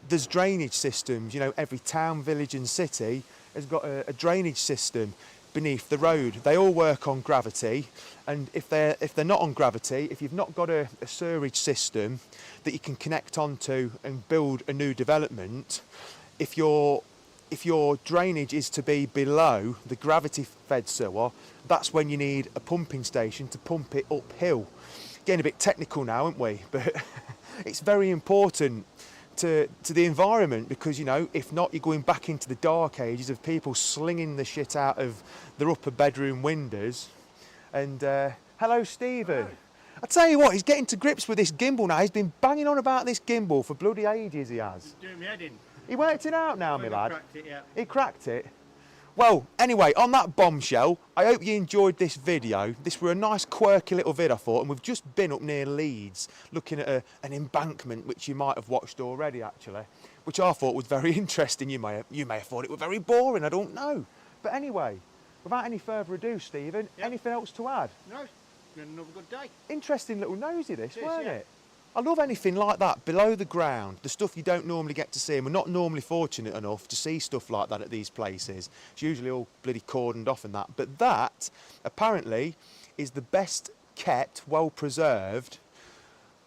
there's drainage systems. You know, every town, village and city has got a drainage system beneath the road. They all work on gravity, and if they're not on gravity, if you've not got a sewerage system that you can connect onto and build a new development, if your drainage is to be below the gravity fed sewer, that's when you need a pumping station to pump it uphill. Getting a bit technical now, aren't we? But it's very important to the environment, because, you know, if not, you're going back into the dark ages of people slinging the shit out of their upper bedroom windows. And hello, Stephen. Hello. I tell you what, he's getting to grips with this gimbal now. He's been banging on about this gimbal for bloody ages, he has. Doing me head in. He worked it out now, my lad. Cracked it, yeah. He cracked it. Well, anyway, on that bombshell, I hope you enjoyed this video. This were a nice quirky little vid, I thought, and we've just been up near Leeds looking at an embankment which you might have watched already, actually, which I thought was very interesting. You may have thought it was very boring, I don't know. But anyway, without any further ado, Stephen, anything else to add? No, it's been another good day. Interesting little nosy this, It is, weren't yeah. it? I love anything like that, below the ground, the stuff you don't normally get to see, and we're not normally fortunate enough to see stuff like that at these places. It's usually all bloody cordoned off and that. But that, apparently, is the best kept, well-preserved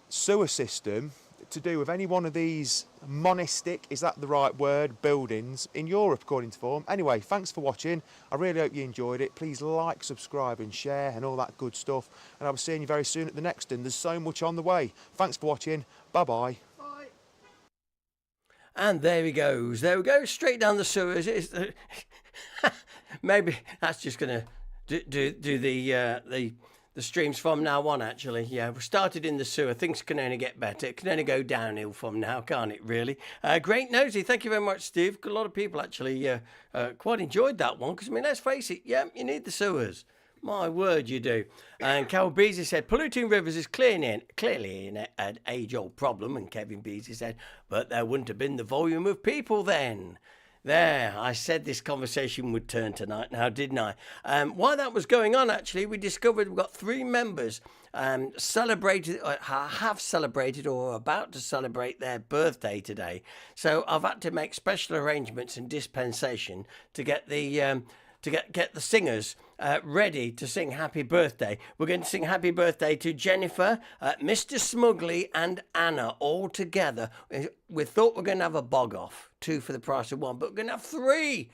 sewer system to do with any one of these monastic, is that the right word, buildings in Europe, according to form. Anyway, thanks for watching. I really hope you enjoyed it. Please like, subscribe and share and all that good stuff. And I'll be seeing you very soon at the next one. There's so much on the way. Thanks for watching. Bye-bye. Bye. And there he goes. There we go. Straight down the sewers. Maybe that's just going to do the streams from now on, actually. Yeah, we started in the sewer. Things can only get better. It can only go downhill from now, can't it, really? Great nosy. Thank you very much, Steve. A lot of people actually quite enjoyed that one, because, I mean, let's face it, yeah, you need the sewers. My word, you do. And Carol Beasley said, polluting rivers is clearly an age-old problem. And Kevin Beasley said, but there wouldn't have been the volume of people then. There, I said this conversation would turn tonight, now didn't I? While that was going on, actually, we discovered we've got 3 members have celebrated or are about to celebrate their birthday today. So I've had to make special arrangements and dispensation to get the get the singers ready to sing happy birthday. We're going to sing happy birthday to Jennifer, Mr. Smugly and Anna all together. We thought we're going to have a bog off, 2 for the price of 1, but we're going to have 3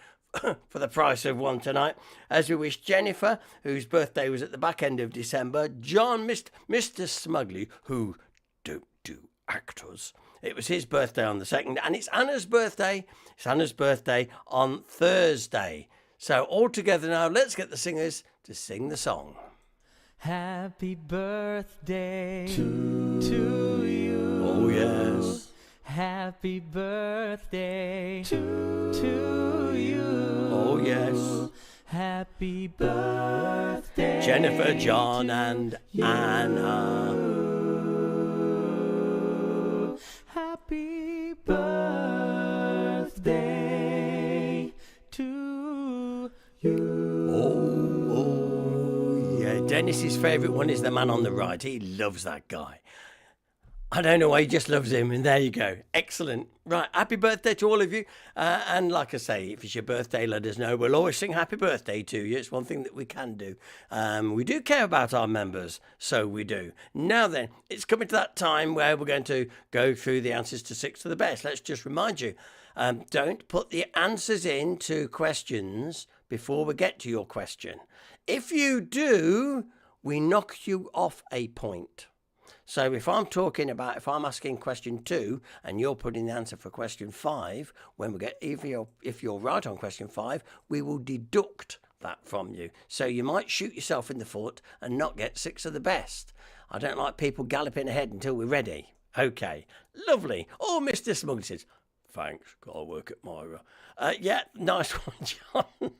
for the price of 1 tonight, as we wish Jennifer, whose birthday was at the back end of December, John, Mr. Smugly, who don't do actors. It was his birthday on the 2nd, and it's Anna's birthday. It's Anna's birthday on Thursday. So all together now, let's get the singers to sing the song. Happy birthday to you. Oh, yes. Happy birthday to you. Oh, yes. Happy birthday, Jennifer, John, and Anna. Happy birthday to you. Oh, yeah. Dennis's favourite one is the man on the right. He loves that guy. I don't know why, he just loves him, and there you go. Excellent. Right, happy birthday to all of you. And like I say, if it's your birthday, let us know. We'll always sing happy birthday to you. It's one thing that we can do. We do care about our members, so we do. Now then, it's coming to that time where we're going to go through the answers to 6 to the best. Let's just remind you, don't put the answers in to questions before we get to your question. If you do, we knock you off a point. So if I'm asking question 2 and you're putting the answer for question 5, when we get, if you're right on question 5, we will deduct that from you. So you might shoot yourself in the foot and not get 6 of the best. I don't like people galloping ahead until we're ready. Okay, lovely. Oh, Mr. Smug says, thanks, gotta work at Myra. Yeah, nice one, John.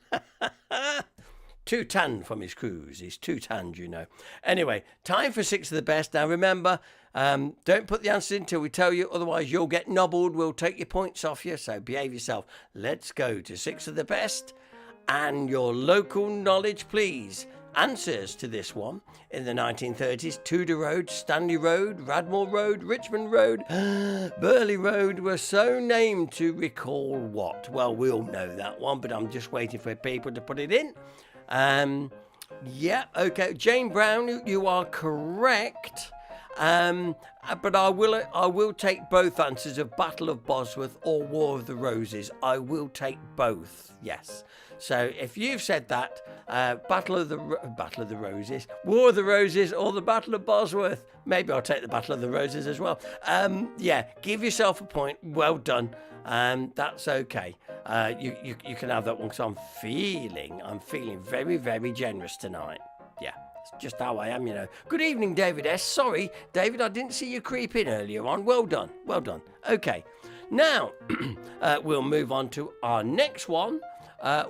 too tanned from his cruise. He's too tanned, you know. Anyway, time for 6 of the best. Now remember, don't put the answers in until we tell you, otherwise you'll get nobbled. We'll take your points off you, so behave yourself. Let's go to 6 of the best. And your local knowledge, please. Answers to this one. In the 1930s, Tudor Road, Stanley Road, Radmore Road, Richmond Road, Burley Road were so named to recall what? Well, we all know that one, but I'm just waiting for people to put it in. Yeah, okay. Jane Brown, you are correct. But I will take both answers of Battle of Bosworth or War of the Roses. I will take both, yes. So if you've said that, Battle of the Roses, War of the Roses, or the Battle of Bosworth, maybe I'll take the Battle of the Roses as well. Yeah, give yourself a point. Well done. That's okay. You can have that one because I'm feeling very, very generous tonight. Yeah. It's just how I am, you know. Good evening, David S. Sorry, David, I didn't see you creep in earlier on. Well done. Well done. Okay. Now, we'll move on to our next one,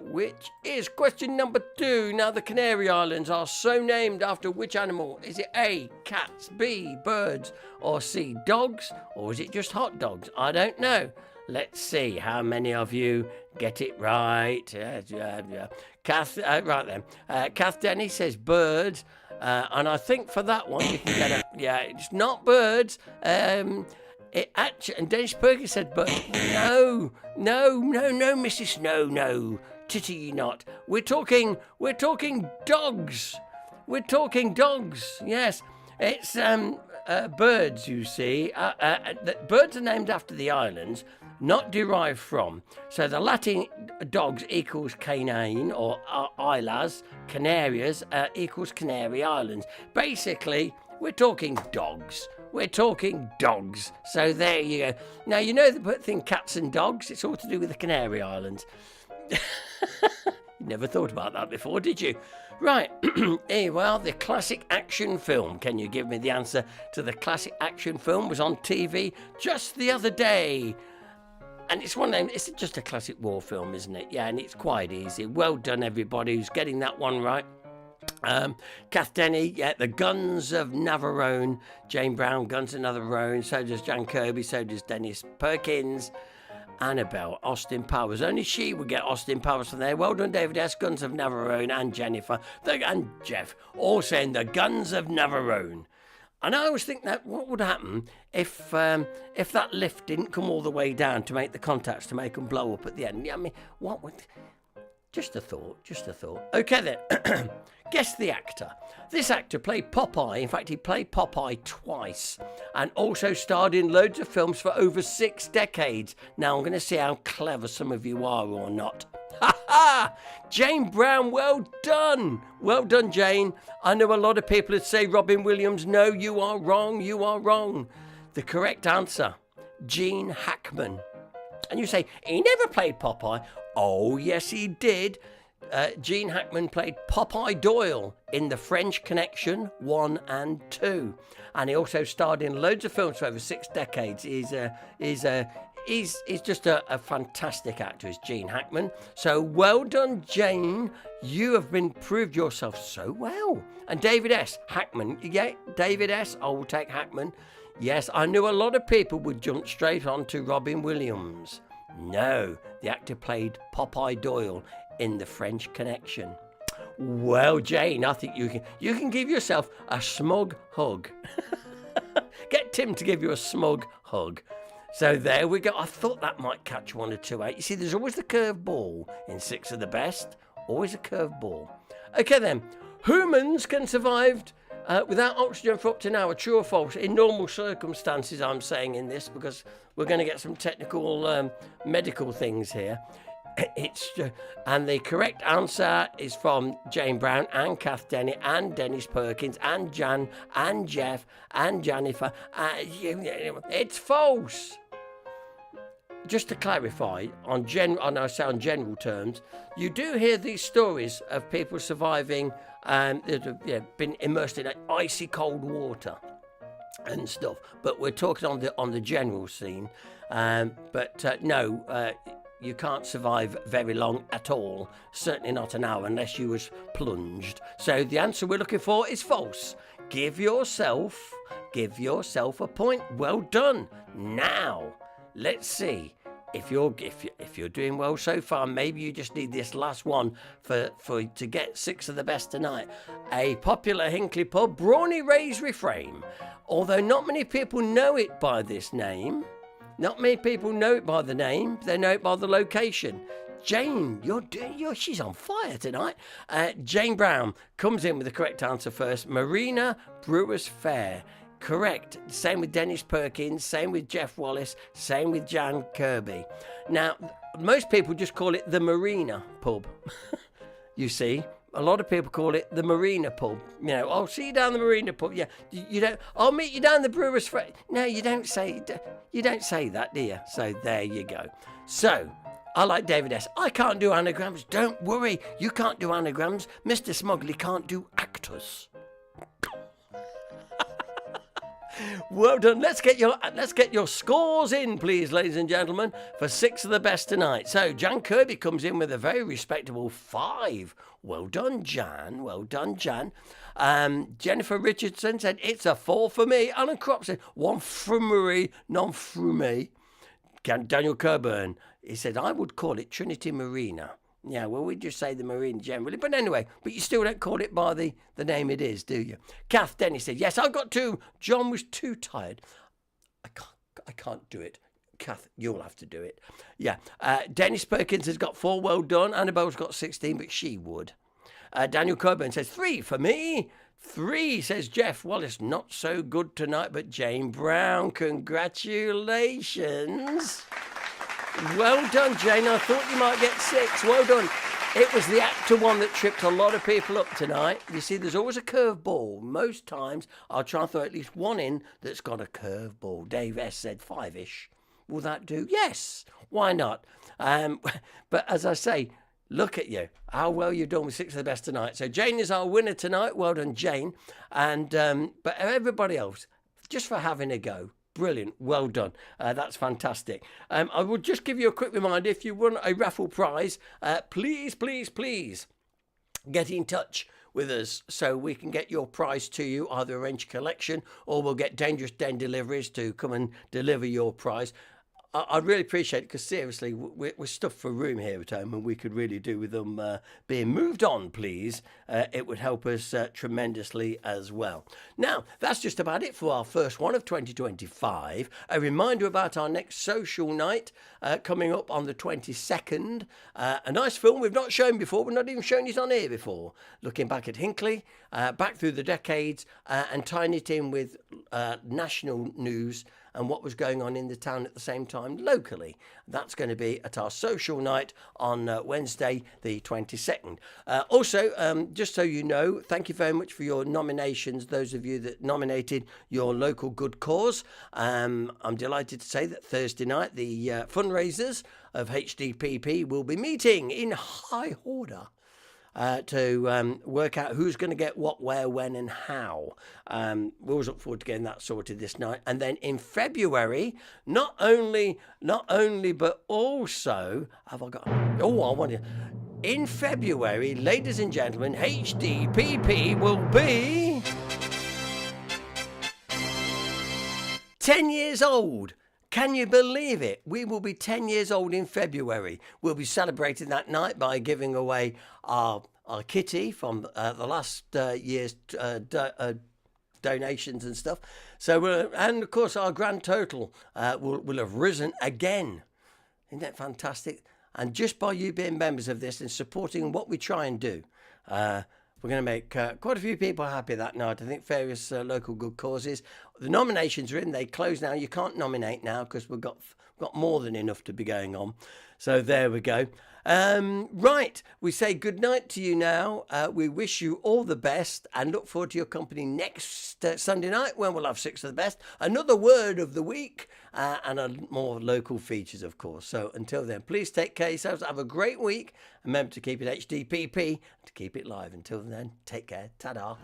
which is question number 2. Now, the Canary Islands are so named after which animal? Is it A, cats, B, birds, or C, dogs? Or is it just hot dogs? I don't know. Let's see how many of you get it right. Kath, right then. Kath Denny says birds. And I think for that one, you can get a... Yeah, it's not birds. It actually... And Dennis Perkins said birds. No, Mrs. No. Titty you not. We're talking dogs. We're talking dogs, yes. It's birds, you see. Birds are named after the islands, not derived from. So the Latin dogs equals canine, or islas, Canarias equals Canary Islands. Basically, we're talking dogs. We're talking dogs. So there you go. Now, you know the thing cats and dogs? It's all to do with the Canary Islands. You never thought about that before, did you? Right, well, the classic action film. Can you give me the answer to the classic action film? Was on TV just the other day. And it's one of them, it's just a classic war film, isn't it? Yeah, and it's quite easy. Well done, everybody who's getting that one right. Kath Denny, yeah, the Guns of Navarone. Jane Brown, Guns of Navarone. So does Jan Kirby, so does Dennis Perkins. Annabelle, Austin Powers. Only she would get Austin Powers from there. Well done, David S. Guns of Navarone, and Jennifer, and Jeff, all saying the Guns of Navarone. And I always think that what would happen if that lift didn't come all the way down to make the contacts, to make them blow up at the end. I mean, what would... Just a thought. Okay then, guess the actor. This actor played Popeye. In fact, he played Popeye twice and also starred in loads of films for over 6 decades. Now I'm going to see how clever some of you are or not. Ha ha! Jane Brown, well done. Well done, Jane. I know a lot of people would say Robin Williams. No, you are wrong. The correct answer, Gene Hackman. And you say, he never played Popeye. Oh, yes, he did. Gene Hackman played Popeye Doyle in The French Connection 1 and 2. And he also starred in loads of films for over 6 decades. He's just a fantastic actor, is Gene Hackman. So well done, Jane. You have proved yourself so well. And David S. Hackman. Yeah, David S. I will take Hackman. Yes, I knew a lot of people would jump straight on to Robin Williams. No, the actor played Popeye Doyle in The French Connection. Well, Jane, I think you can give yourself a smug hug. Get Tim to give you a smug hug. So there we go. I thought that might catch 1 or 2 out. You see, there's always the curved ball in 6 of the best. Always a curved ball. Okay then, humans can survive without oxygen for up to an hour. True or false? In normal circumstances, I'm saying in this, because we're going to get some technical medical things here. And the correct answer is from Jane Brown and Kath Denny and Dennis Perkins and Jan and Jeff and Jennifer. It's false. Just to clarify, on general terms, you do hear these stories of people surviving that have been immersed in icy cold water and stuff. But we're talking on the general scene. No. you can't survive very long at all. Certainly not an hour unless you was plunged. So the answer we're looking for is false. Give yourself a point. Well done. Now, let's see. If you're doing well so far, maybe you just need this last one to get 6 of the best tonight. A popular Hinckley pub, Brawny Ray's Reframe. Although not many people know it by this name, not many people know it by the name, they know it by the location. Jane, she's on fire tonight. Jane Brown comes in with the correct answer first. Marina Brewers Fair. Correct. Same with Dennis Perkins, same with Jeff Wallace, same with Jan Kirby. Now, most people just call it the Marina pub. You see, a lot of people call it the Marina pub. You know, I'll see you down the Marina pub. Yeah, you don't. I'll meet you down the Brewers Fair. No, you don't say that, do you? So there you go. So, I like David S. I can't do anagrams. Don't worry, you can't do anagrams. Mr. Smuggley can't do actors. Well done. Let's get your scores in, please, ladies and gentlemen, for 6 of the best tonight. So Jan Kirby comes in with a very respectable 5. Well done, Jan. Well done, Jan. Jennifer Richardson said it's a 4 for me. Alan Kropp said 1 from Marie, none from me. Daniel Coburn, he said I would call it Trinity Marina. Yeah, well, we just say the Marine generally. But anyway, but you still don't call it by the name it is, do you? Kath Dennis said, yes, I've got 2. John was too tired. I can't do it. Kath, you'll have to do it. Yeah. Dennis Perkins has got 4. Well done. Annabelle's got 16, but she would. Daniel Coburn says 3 for me. 3, says Jeff Wallace. Not so good tonight, but Jane Brown. Congratulations. Well done, Jane. I thought you might get 6. Well done. It was the actor one that tripped a lot of people up tonight. You see, there's always a curveball. Most times, I'll try and throw at least one in that's got a curveball. Dave S. said 5-ish. Will that do? Yes. Why not? But as I say, look at you. How well you've done with 6 of the best tonight. So Jane is our winner tonight. Well done, Jane. And but everybody else, just for having a go. Brilliant. Well done. That's fantastic. I will just give you a quick reminder. If you won a raffle prize, please get in touch with us so we can get your prize to you, either arrange collection or we'll get Dangerous Den deliveries to come and deliver your prize. I'd really appreciate it because seriously, we're stuffed for room here at home and we could really do with them being moved on, please. It would help us tremendously as well. Now, that's just about it for our first one of 2025. A reminder about our next social night coming up on the 22nd. A nice film we've not shown before. We've not even shown it on here before. Looking back at Hinckley, back through the decades and tying it in with national news and what was going on in the town at the same time locally. That's going to be at our social night on Wednesday, the 22nd. Also, just so you know, thank you very much for your nominations, those of you that nominated your local good cause. I'm delighted to say that Thursday night, the fundraisers of HDPP will be meeting in high order to work out who's going to get what, where, when and how. We always look forward to getting that sorted this night. And then in February, not only, but also, have I got, I want to, in February, ladies and gentlemen, HDPP will be 10 years old. Can you believe it? We will be 10 years old in February. We'll be celebrating that night by giving away our kitty from the last year's donations and stuff. So, and of course, our grand total will have risen again. Isn't that fantastic? And just by you being members of this and supporting what we try and do, we're going to make quite a few people happy that night. I think various local good causes. The nominations are in. They close now. You can't nominate now because we've got more than enough to be going on. So there we go. Right. We say good night to you now. We wish you all the best and look forward to your company next Sunday night when we'll have 6 of the best. Another word of the week and more local features, of course. So until then, please take care of yourselves. Have a great week. Remember to keep it HDPP, to keep it live. Until then, take care. Ta-da.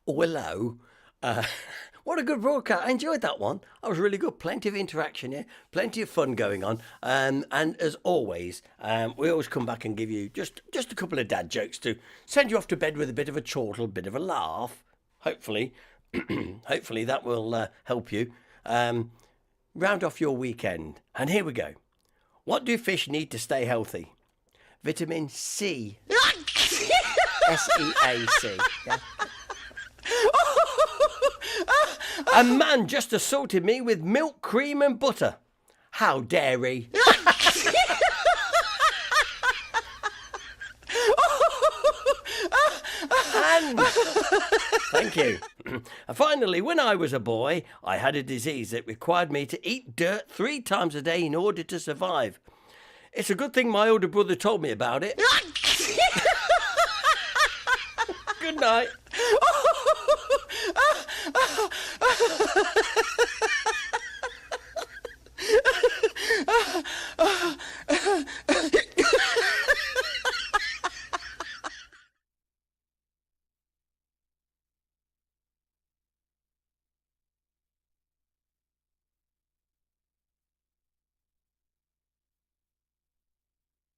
Oh, hello. What a good broadcast. I enjoyed that one. That was really good. Plenty of interaction here. Plenty of fun going on. And as always, we always come back and give you just a couple of dad jokes to send you off to bed with a bit of a chortle, bit of a laugh. Hopefully, hopefully that will help you round off your weekend. And here we go. What do fish need to stay healthy? Vitamin C. SEAC. Yeah. A man just assaulted me with milk, cream and butter. How dare he? And thank you. And finally, when I was a boy, I had a disease that required me to eat dirt 3 times a day in order to survive. It's a good thing my older brother told me about it. Good night.